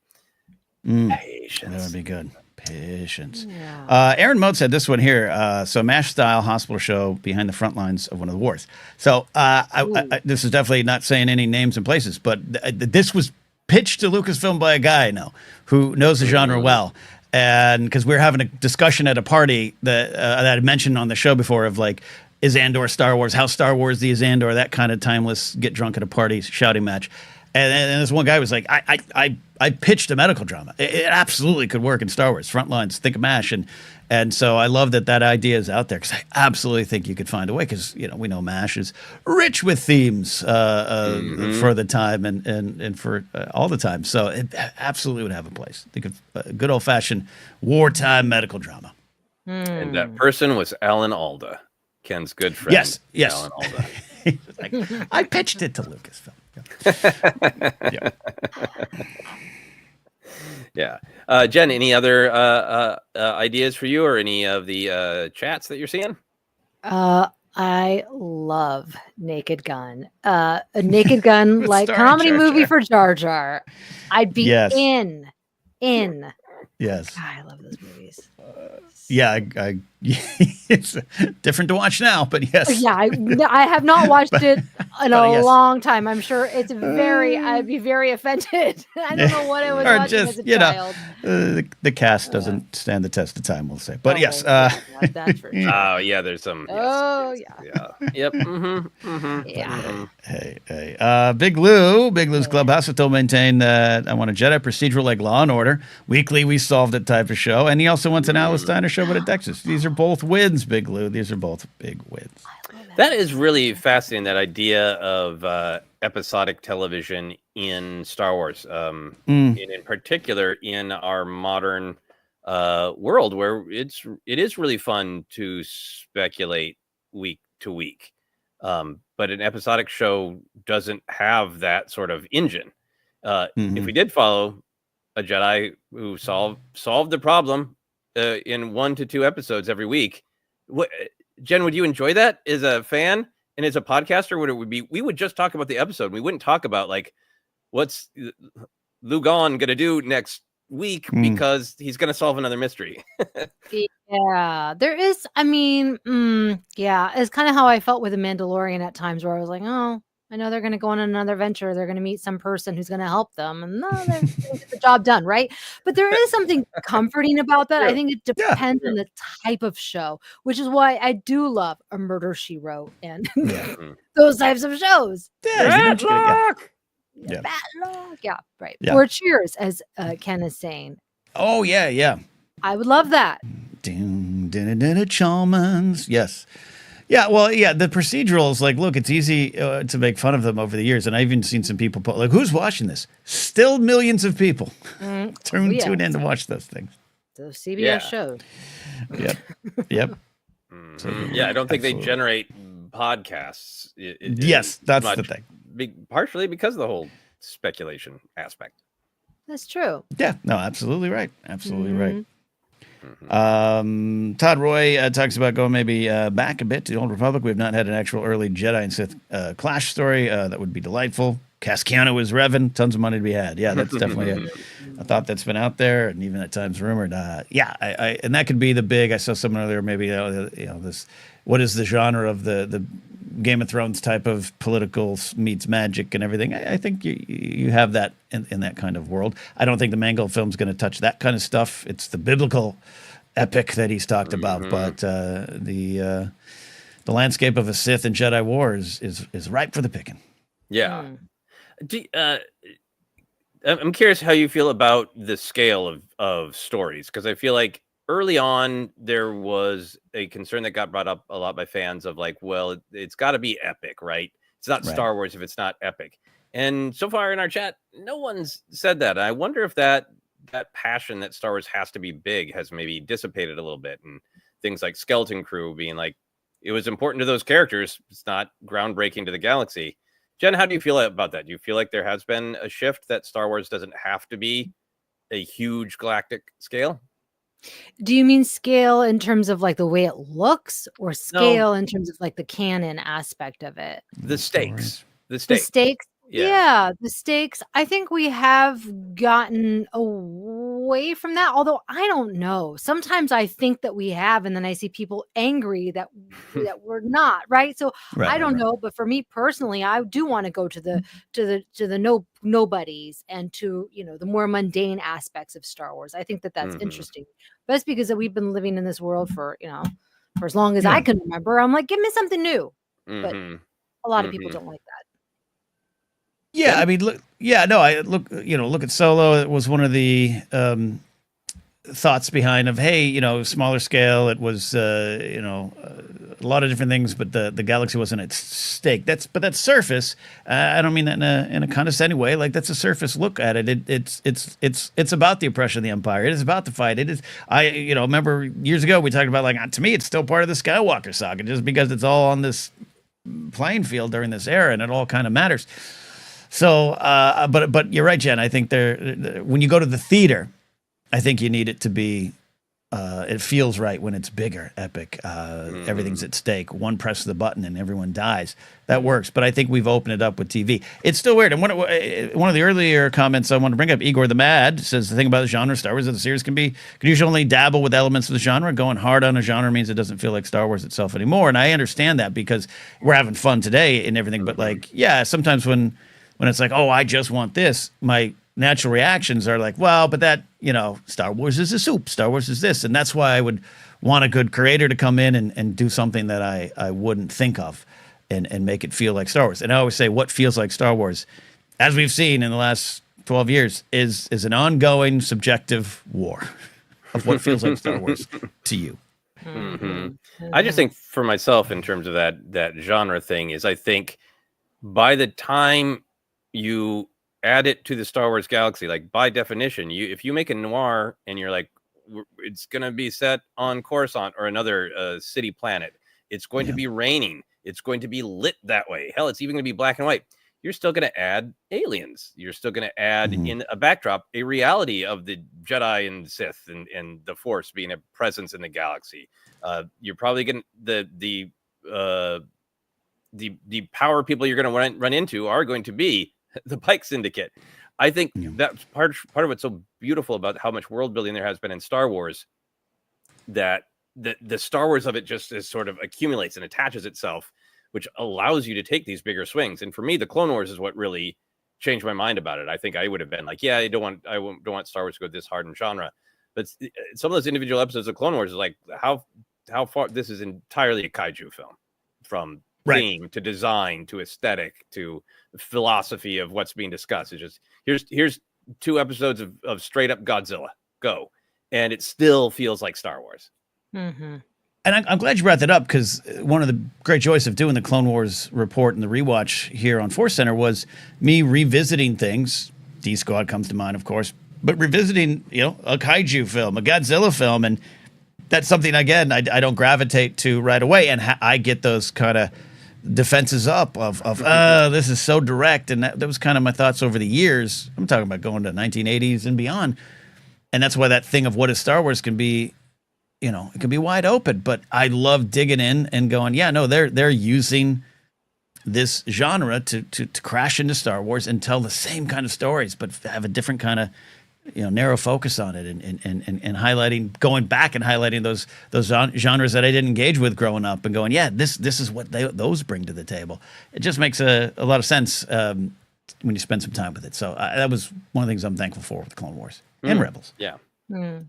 Patience. That would be good. Patience. Yeah. Aaron Mote said this one here. So MASH-style hospital show behind the front lines of one of the wars. So I, this is definitely not saying any names and places, but this was pitched to Lucasfilm by a guy I know who knows the genre well. And because we were having a discussion at a party that I mentioned on the show before of like, is Andor Star Wars? How Star Wars is Andor? That kind of timeless get drunk at a party shouting match. And this one guy was like, I pitched a medical drama. It absolutely could work in Star Wars. Front lines, think of MASH. And so I love that idea is out there because I absolutely think you could find a way because, we know MASH is rich with themes for the time and for all the time. So it absolutely would have a place. Think of a good old-fashioned wartime medical drama. And that person was Alan Alda. Ken's good friend. Yes. Alan Alda. Like, I pitched it to Lucasfilm. Yeah. Jen, any other ideas for you or any of the chats that you're seeing? I love Naked Gun. A Naked Gun like comedy movie for Jar Jar. I'd be in. Yes. God, I love those movies. It's different to watch now, but yes. Yeah, I have not watched it in a long time. I'm sure it's I'd be very offended. I don't know what I was watching as a child. The cast doesn't stand the test of time, we'll say. But yes. That's for sure. Oh, yeah, there's some. Yep. Yeah. Hey. Big Lou's Clubhouse will still maintain that I want a Jedi procedural like Law and Order. Weekly, we solved it type of show. And he also wants an Alice Steiner show, but at Texas. These are both wins, Big Lou. These are both big wins. That is really fascinating, that idea of episodic television in Star Wars, and in particular in our modern world, where it is really fun to speculate week to week. But an episodic show doesn't have that sort of engine. If we did follow a Jedi who solved the problem in 1 to 2 episodes every week, Jen, would you enjoy that as a fan and as a podcaster? We would just talk about the episode. We wouldn't talk about like what's Lugon gonna do next week because he's gonna solve another mystery. Yeah, there is. I mean, it's kind of how I felt with The Mandalorian at times, where I was like, oh, I know they're going to go on another venture. They're going to meet some person who's going to help them, and they're get the job done, right? But there is something comforting about that. I think it depends on the type of show, which is why I do love A Murder, She Wrote and those types of shows. Badlock! Badlock! Yeah, right. Yeah. Or Cheers, as Ken is saying. Oh, yeah. I would love that. Chalmers. Yes. Yeah, well, the procedurals, like, look, it's easy to make fun of them over the years. And I've even seen some people put, like, who's watching this? Still millions of people tune in to watch those things. Those CBS shows. Yep. I don't think they generate podcasts. Yes, that's the thing. Partially because of the whole speculation aspect. That's true. Yeah, no, absolutely right. Right. Todd Roy talks about going maybe back a bit to the Old Republic. We've not had an actual early Jedi and Sith clash story. That would be delightful. Casciano is Revan. Tons of money to be had. Yeah, that's definitely a thought that's been out there and even at times rumored. And that could be the big. I saw someone earlier. Maybe this. What is the genre of the Game of Thrones type of political meets magic and everything. I think you have that in that kind of world. I don't think the Mangold film's going to touch that kind of stuff. It's the biblical epic that he's talked about, but the landscape of a Sith and Jedi war is ripe for the picking. Yeah. I'm curious how you feel about the scale of stories, because I feel like early on there was a concern that got brought up a lot by fans of like, well, it's got to be epic, right? It's not Star Wars if it's not epic. And so far in our chat, no one's said that. I wonder if that passion that Star Wars has to be big has maybe dissipated a little bit, and things like Skeleton Crew being like, it was important to those characters, it's not groundbreaking to the galaxy. Jen, how do you feel about that? Do you feel like there has been a shift that Star Wars doesn't have to be a huge galactic scale? Do you mean scale in terms of like the way it looks, or scale in terms of like the canon aspect of it? The stakes. The stakes. Yeah, the stakes. I think we have gotten away from that, although I don't know. Sometimes I think that we have, and then I see people angry that we're not, right? So I don't know, but for me personally, I do want to go to the nobodies and to, you know, the more mundane aspects of Star Wars. I think that that's interesting. But it's because we've been living in this world for, you know, for as long as I can remember. I'm like, give me something new. But a lot of people don't like that. Yeah, I mean, look at Solo. It was one of the thoughts behind of, hey, you know, smaller scale. It was, a lot of different things, but the galaxy wasn't at stake. That's surface. I don't mean that in a condescending way. Like, that's a surface look at it. It's about the oppression of the Empire. It is about the fight. It is. Remember years ago we talked about, like, to me it's still part of the Skywalker saga, just because it's all on this playing field during this era, and it all kind of matters. So, but you're right, Jen. I think when you go to the theater, I think you need it to be, it feels right when it's bigger, epic. Everything's at stake. One press of the button and everyone dies. That works. But I think we've opened it up with TV. It's still weird. And one of the earlier comments I want to bring up, Igor the Mad says the thing about the genre of Star Wars is the series can usually only dabble with elements of the genre. Going hard on a genre means it doesn't feel like Star Wars itself anymore. And I understand that because we're having fun today and everything. But like, yeah, sometimes when it's like, oh, I just want this, my natural reactions are like, well, but that, you know, Star Wars is a soup. Star Wars is this. And that's why I would want a good creator to come in and do something that I wouldn't think of and make it feel like Star Wars. And I always say what feels like Star Wars, as we've seen in the last 12 years, is an ongoing subjective war of what feels like Star Wars to you. I just think for myself, in terms of that genre thing, is I think by the time you add it to the Star Wars galaxy, like by definition, if you make a noir and you're like, it's going to be set on Coruscant or another city planet, it's going to be raining, it's going to be lit that way, hell, it's even going to be black and white, you're still going to add aliens, you're still going to add in a backdrop a reality of the Jedi and Sith and the Force being a presence in the galaxy. You're probably going to the power people you're going to run into are going to be the Pike Syndicate. I think that's part of what's so beautiful about how much world building there has been in Star Wars, that the Star Wars of it just is sort of accumulates and attaches itself, which allows you to take these bigger swings. And for me, the Clone Wars is what really changed my mind about it. I think I would have been like, yeah, I don't want Star Wars to go this hard in genre. But some of those individual episodes of Clone Wars is like how far this is entirely a kaiju film, from theme to design to aesthetic to philosophy of what's being discussed. It's just here's 2 episodes of straight up Godzilla, go, and it still feels like Star Wars. And I'm glad you brought that up, because one of the great joys of doing the Clone Wars report and the rewatch here on Force Center was me revisiting things. D-Squad comes to mind, of course, but revisiting, you know, a kaiju film, a Godzilla film, and that's something, again, I don't gravitate to right away, and I get those kind of defenses up of this is so direct. And that was kind of my thoughts over the years. I'm talking about going to 1980s and beyond. And that's why that thing of what is Star Wars can be, you know, it can be wide open. But I love digging in and going, yeah, no, they're using this genre to crash into Star Wars and tell the same kind of stories, but have a different kind of narrow focus on it and highlighting, going back and highlighting those genres that I didn't engage with growing up, and going, this is what those bring to the table. It just makes a lot of sense when you spend some time with it. So that was one of the things I'm thankful for with Clone Wars and Rebels. Yeah. Mm.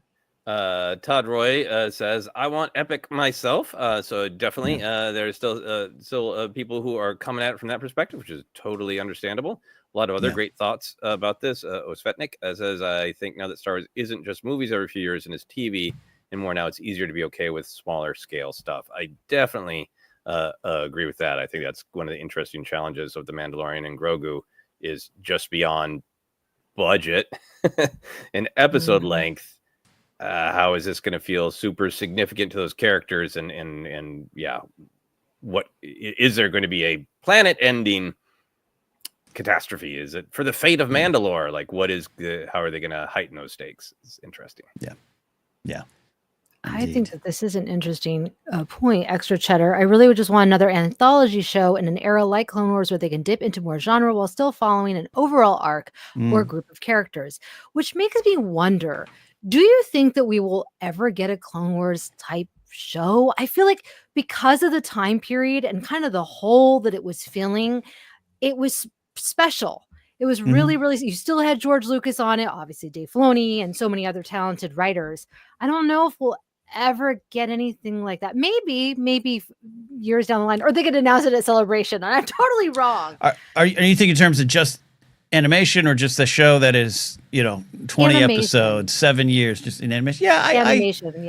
Todd Roy says, I want epic myself. So definitely there's still people who are coming at it from that perspective, which is totally understandable. A lot of other great thoughts about this. Osvetnik says, I think now that Star Wars isn't just movies every few years and is TV and more now, it's easier to be okay with smaller scale stuff. I definitely agree with that. I think that's one of the interesting challenges of The Mandalorian and Grogu is just beyond budget and episode length. How is this going to feel super significant to those characters? And what is there going to be a planet ending catastrophe? Is it for the fate of Mandalore? Like, how are they going to heighten those stakes? It's interesting. Yeah. I think that this is an interesting point, Extra Cheddar. I really would just want another anthology show in an era like Clone Wars where they can dip into more genre while still following an overall arc or group of characters, which makes me wonder, do you think that we will ever get a Clone Wars type show? I feel like because of the time period and kind of the hole that it was filling, it was special. It was really, really, you still had George Lucas on it, obviously Dave Filoni and so many other talented writers. I don't know if we'll ever get anything like that. Maybe years down the line, or they could announce it at Celebration. And I'm totally wrong. Are you thinking in terms of just animation or just a show that is, 20 episodes, 7 years, just in animation? Yeah, animation.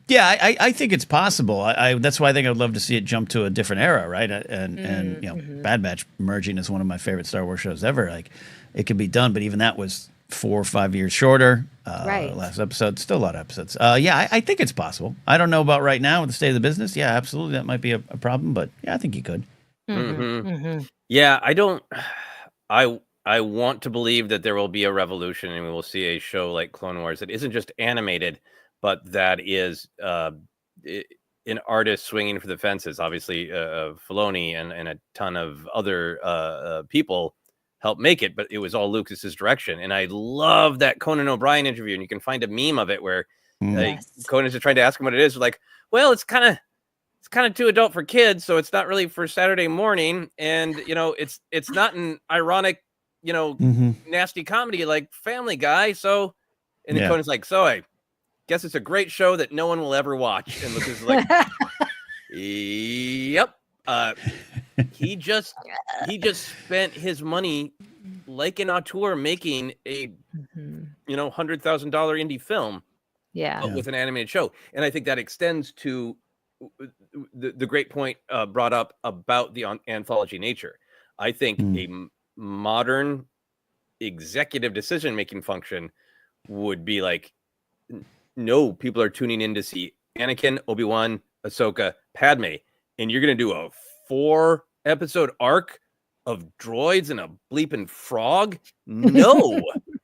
Yeah, I think it's possible. That's why I think I'd love to see it jump to a different era, right? And Bad Batch merging is one of my favorite Star Wars shows ever. Like, it could be done, but even that was 4 or 5 years shorter. Right. Last episode, still a lot of episodes. I think it's possible. I don't know about right now with the state of the business. Yeah, absolutely, that might be a problem, but yeah, I think you could. Yeah, I want to believe that there will be a revolution and we will see a show like Clone Wars that isn't just animated, but that is an artist swinging for the fences. Obviously, Filoni and a ton of other people helped make it, but it was all Lucas's direction. And I love that Conan O'Brien interview, and you can find a meme of it where Conan's just trying to ask him what it is. Like, well, it's kind of too adult for kids, so it's not really for Saturday morning, and it's not an ironic, nasty comedy like Family Guy. So, and then Conan's like, so I guess it's a great show that no one will ever watch. And Lucas is like, yep. He just spent his money like an auteur making a $100,000 indie film, but with an animated show. And I think that extends to the great point brought up about the anthology nature. I think a modern executive decision making function would be like, no, people are tuning in to see Anakin, Obi-Wan, Ahsoka, Padme, and you're going to do a 4-episode arc of droids and a bleeping frog? No.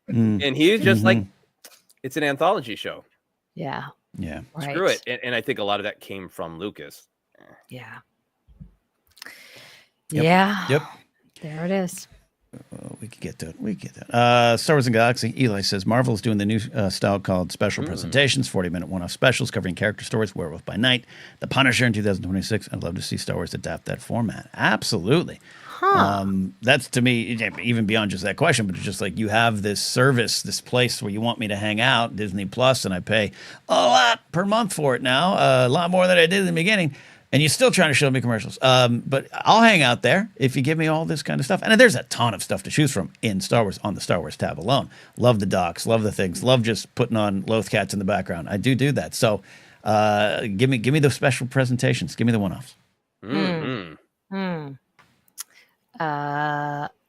And he's just like, it's an anthology show. Yeah. Yeah. Right. Screw it. And I think a lot of that came from Lucas. Yeah. Yep. Yeah. Yep. There it is. We could get to it. Star Wars and Galaxy. Eli says Marvel is doing the new style called special presentations, 40-minute one-off specials covering character stories. Werewolf by Night, The Punisher in 2026. I'd love to see Star Wars adapt that format. Absolutely. That's, to me, even beyond just that question, but it's just like, you have this service, this place where you want me to hang out, Disney Plus, and I pay a lot per month for it now, a lot more than I did in the beginning. And you're still trying to show me commercials. But I'll hang out there if you give me all this kind of stuff. And there's a ton of stuff to choose from in Star Wars on the Star Wars tab alone. Love the docs, love the things, love just putting on Lothcats in the background. I do that. So give me the special presentations. Give me the one-offs.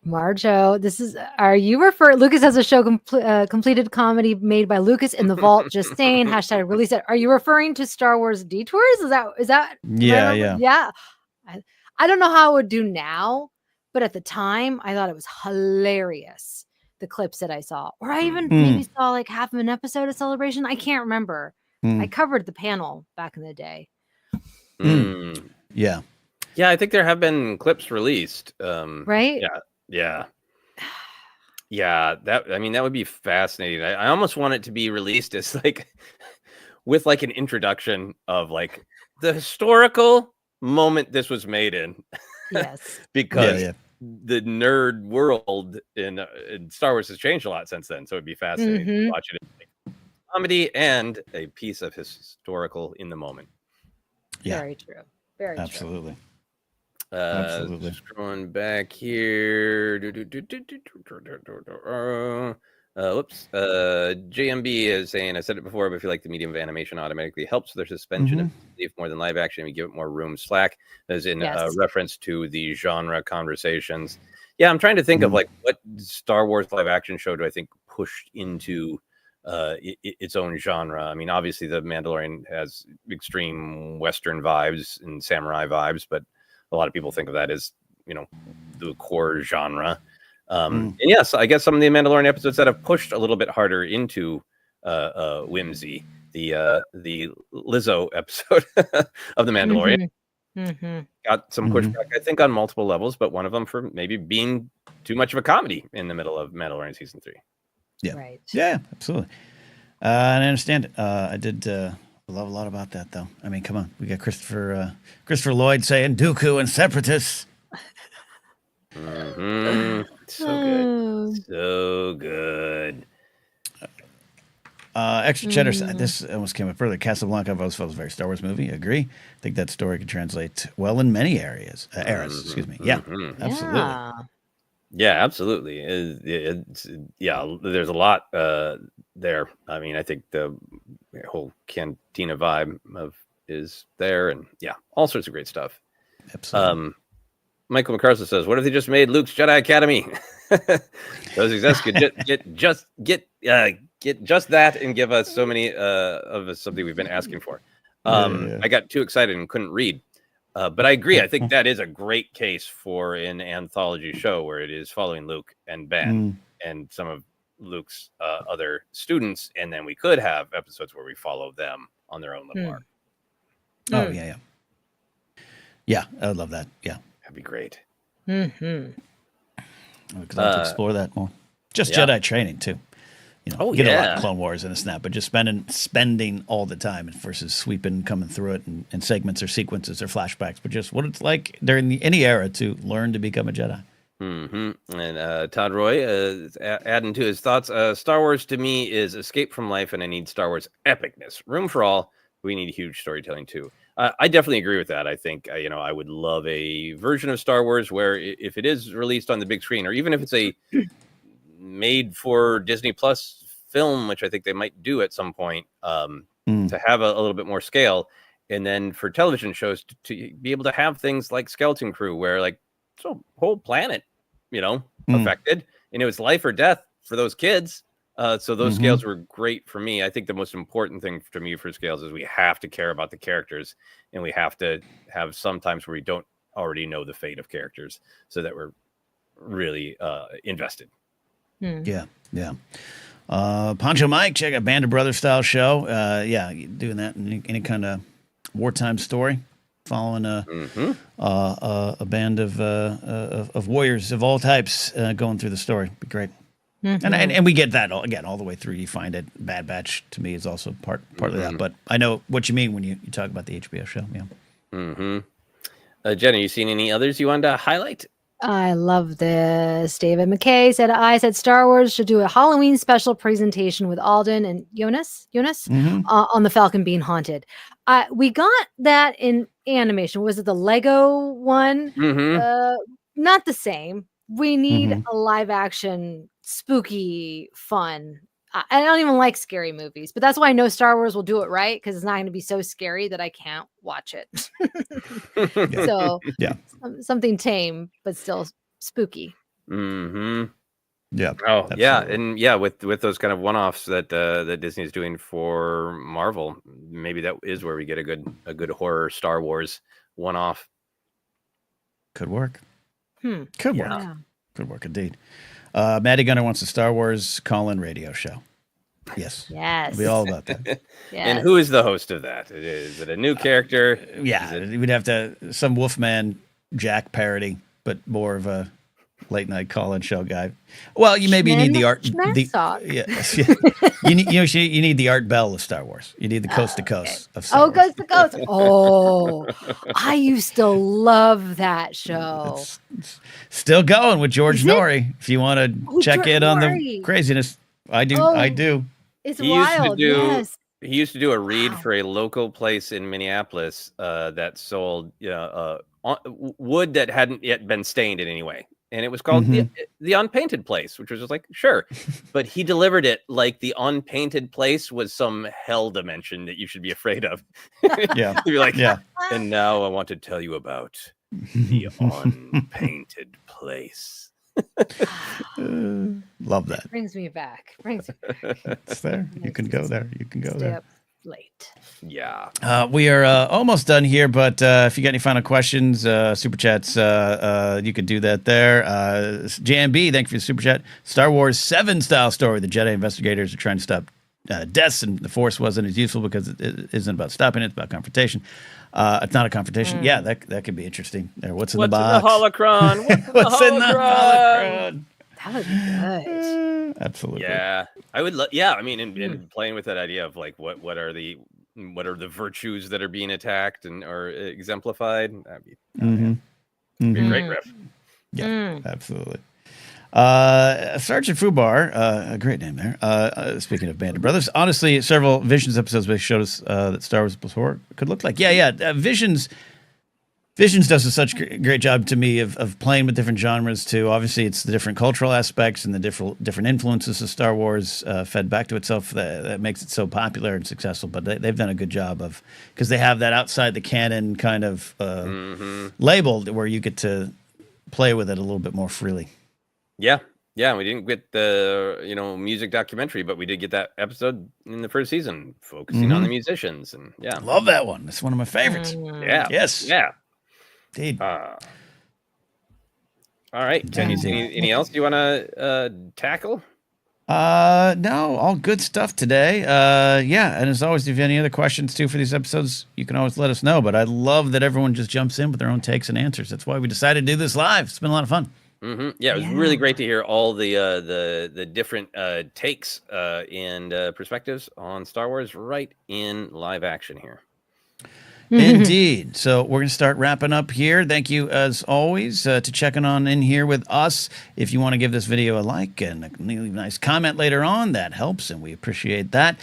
Marjo, are you referring? Lucas has a show completed comedy made by Lucas in the vault. Just saying. # release it. Are you referring to Star Wars Detours? Is that? Yeah. I don't know how it would do now, but at the time, I thought it was hilarious. The clips that I saw, or I even maybe saw like half of an episode of Celebration. I can't remember. I covered the panel back in the day. Yeah. Yeah, I think there have been clips released. Right? Yeah. Yeah, that would be fascinating. I almost want it to be released as like with like an introduction of like the historical moment this was made in, Yes. because Yeah. the nerd world in Star Wars has changed a lot since then. So it'd be fascinating to watch it as like comedy and a piece of historical in the moment. Yeah. Very true. Very Absolutely. true. Absolutely. Scrolling back here. Whoops. JMB is saying, I said it before, but I feel like the medium of animation automatically helps with their suspension of disbelief more than live action. We give it more room. Slack, as in reference to the genre conversations. Yeah, I'm trying to think of like what Star Wars live action show do I think pushed into its own genre. I mean, obviously the Mandalorian has extreme Western vibes and samurai vibes, but a lot of people think of that as, you know, the core genre. And yes, I guess some of the Mandalorian episodes that have pushed a little bit harder into whimsy, the Lizzo episode of the Mandalorian got some pushback, I think, on multiple levels, but one of them for maybe being too much of a comedy in the middle of Mandalorian season 3. Yeah. Right. Yeah, absolutely. And I understand it. I did love a lot about that, though. I mean, come on. We got Christopher Lloyd saying Dooku and Separatists. So good. So good. Extra cheddar. This almost came up earlier. Casablanca I've always felt was a very Star Wars movie. Agree. I think that story could translate well in many eras. Excuse me. Yeah, absolutely. Yeah, absolutely. Yeah, there's a lot there. I mean, I think the whole cantina vibe is there, and yeah, all sorts of great stuff. Absolutely. Michael McCarthy says, "What if they just made Luke's Jedi Academy? Those execs could get just that and give us so many of us something we've been asking for." I got too excited and couldn't read. But I agree. I think that is a great case for an anthology show where it is following Luke and Ben and some of Luke's other students, and then we could have episodes where we follow them on their own little arc. Oh yeah. Yeah, I would love that. Yeah, that'd be great. Because I'd like to explore that more. Just Jedi training too. You know, get a lot of Clone Wars in a snap, but just spending all the time versus sweeping, coming through it in segments or sequences or flashbacks, but just what it's like during any era to learn to become a Jedi. And Todd Roy adding to his thoughts, Star Wars to me is escape from life, and I need Star Wars epicness. Room for all. We need huge storytelling too. I definitely agree with that. I think, I would love a version of Star Wars where if it is released on the big screen, or even if it's a made for Disney Plus film, which I think they might do at some point, to have a little bit more scale, and then for television shows to be able to have things like Skeleton Crew, where like it's a whole planet, affected, and it was life or death for those kids. So those scales were great for me. I think the most important thing to me for scales is we have to care about the characters, and we have to have sometimes where we don't already know the fate of characters, so that we're really invested. Yeah. Pancho Mike, check out Band of Brothers style show. Doing that in any kind of wartime story, following a band of warriors of all types going through the story. Be great. And we get that all the way through. You find it. Bad Batch to me is also partly that, but I know what you mean when you talk about the HBO show. Yeah. Jenna, you seen any others you wanted to highlight? I love this. David McKay said Star Wars should do a Halloween special presentation with Alden and Jonas on the Falcon being haunted. We got that in animation. Was it the Lego one? Not the same. We need a live action, spooky, fun. I don't even like scary movies, but that's why I know Star Wars will do it right, because it's not going to be so scary that I can't watch it. So something tame but still spooky. Yeah. Oh absolutely. yeah, and with those kind of one-offs that Disney is doing for Marvel, maybe that is where we get a good horror Star Wars one-off. Could work. Could work. Yeah. Could work indeed. Maddie Gunner wants a Star Wars call-in radio show. Yes. Yes. It'll be all about that. Yes. And who is the host of that? Is it a new character? We'd have to some Wolfman Jack parody, but more of a late night call-in show guy. Well, you need the art. You need the Art Bell of Star Wars. You need the coast to coast of Star Wars. Coast to coast. Oh, I used to love that show. It's still going with George Norrie. If you want to check in on the Norrie. craziness, I do. I do. It's He wild. Yes. He used to do a read for a local place in Minneapolis that sold wood that hadn't yet been stained in any way. And it was called the Unpainted Place, which was just like, sure. But he delivered it like the Unpainted Place was some hell dimension that you should be afraid of. Yeah. You're like, and now I want to tell you about the Unpainted Place. Love that. Brings me back. It's there. You can go there. You can go there. Up late. Yeah. We are almost done here, but if you got any final questions, super chats, you could do that there. JMB, thank you for the super chat. Star Wars 7 style story. The Jedi investigators are trying to stop deaths, and the Force wasn't as useful because it isn't about stopping it. It's about confrontation. It's not a confrontation. Yeah, that could be interesting. There. What's in the box? What's in the holocron? That would be good. Absolutely. Yeah, I would. I mean, in playing with that idea of like, what are the virtues that are being attacked or exemplified? That'd be, be a great riff. Yeah, absolutely. Sergeant Fubar, a great name there. Speaking of Band of Brothers, honestly, several Visions episodes showed us that Star Wars before could look like. Visions does such a great job to me of playing with different genres too. Obviously, it's the different cultural aspects and the different influences of Star Wars fed back to itself that makes it so popular and successful. But they've done a good job of, because they have that outside the canon kind of labeled where you get to play with it a little bit more freely. Yeah. We didn't get the music documentary, but we did get that episode in the first season focusing on the musicians, and love that one. That's one of my favorites. Yeah. Yes. Yeah. Indeed. All right. Any else you want to tackle? No, all good stuff today. And as always, if you have any other questions too for these episodes, you can always let us know. But I love that everyone just jumps in with their own takes and answers. That's why we decided to do this live. It's been a lot of fun. Yeah, it was really great to hear all the different takes and perspectives on Star Wars right in live action here. Indeed. So we're going to start wrapping up here. Thank you, as always, to checking on in here with us. If you want to give this video a like and leave a nice comment later on, that helps, and we appreciate that.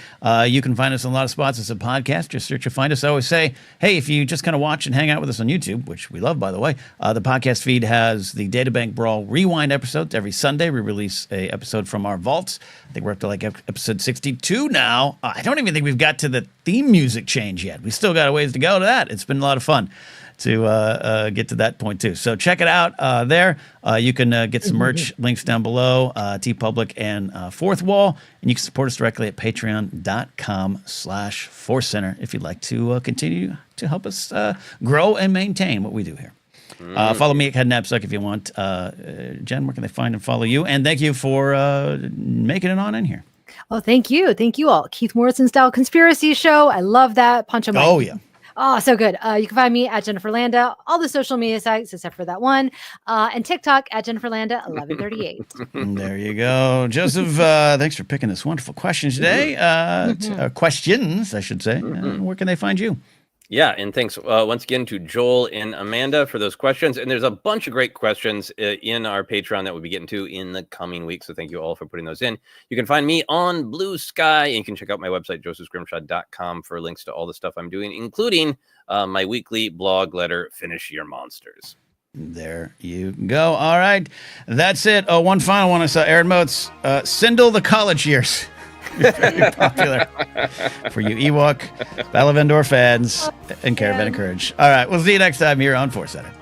You can find us in a lot of spots as a podcast. Just search or find us. I always say, hey, if you just kind of watch and hang out with us on YouTube, which we love, by the way, the podcast feed has the Databank Brawl Rewind episodes. Every Sunday, we release a episode from our vaults. I think we're up to like episode 62 now. I don't even think we've got to the theme music change yet. We still got a ways to go to that. It's been a lot of fun to get to that point too. So check it out there. You can get some merch links down below, TeePublic and Fourth Wall, and you can support us directly at patreon.com/Force Center if you'd like to continue to help us grow and maintain what we do here. Follow me at Knapsack if you want. Jen, where can they find and follow you? And thank you for making it on in here. Oh, thank you. Thank you all. Keith Morrison style conspiracy show. I love that. Pancho Mike. Oh, yeah. Oh, so good. You can find me at Jennifer Landa, all the social media sites except for that one, and TikTok at Jennifer Landa 1138. There you go. Joseph, thanks for picking this wonderful question today. Questions, I should say. Where can they find you? Yeah, and thanks once again to Joel and Amanda for those questions. And there's a bunch of great questions in our Patreon that we'll be getting to in the coming weeks. So thank you all for putting those in. You can find me on Blue Sky, and you can check out my website, josephscrimshaw.com, for links to all the stuff I'm doing, including my weekly blog letter, Finish Your Monsters. There you go. All right. That's it. Oh, one final one I saw. Aaron Motes, Sindel the College Years. Very popular for you Ewok, Battle of Endor fans, and Caravan of Courage. All right, we'll see you next time here on Force Center.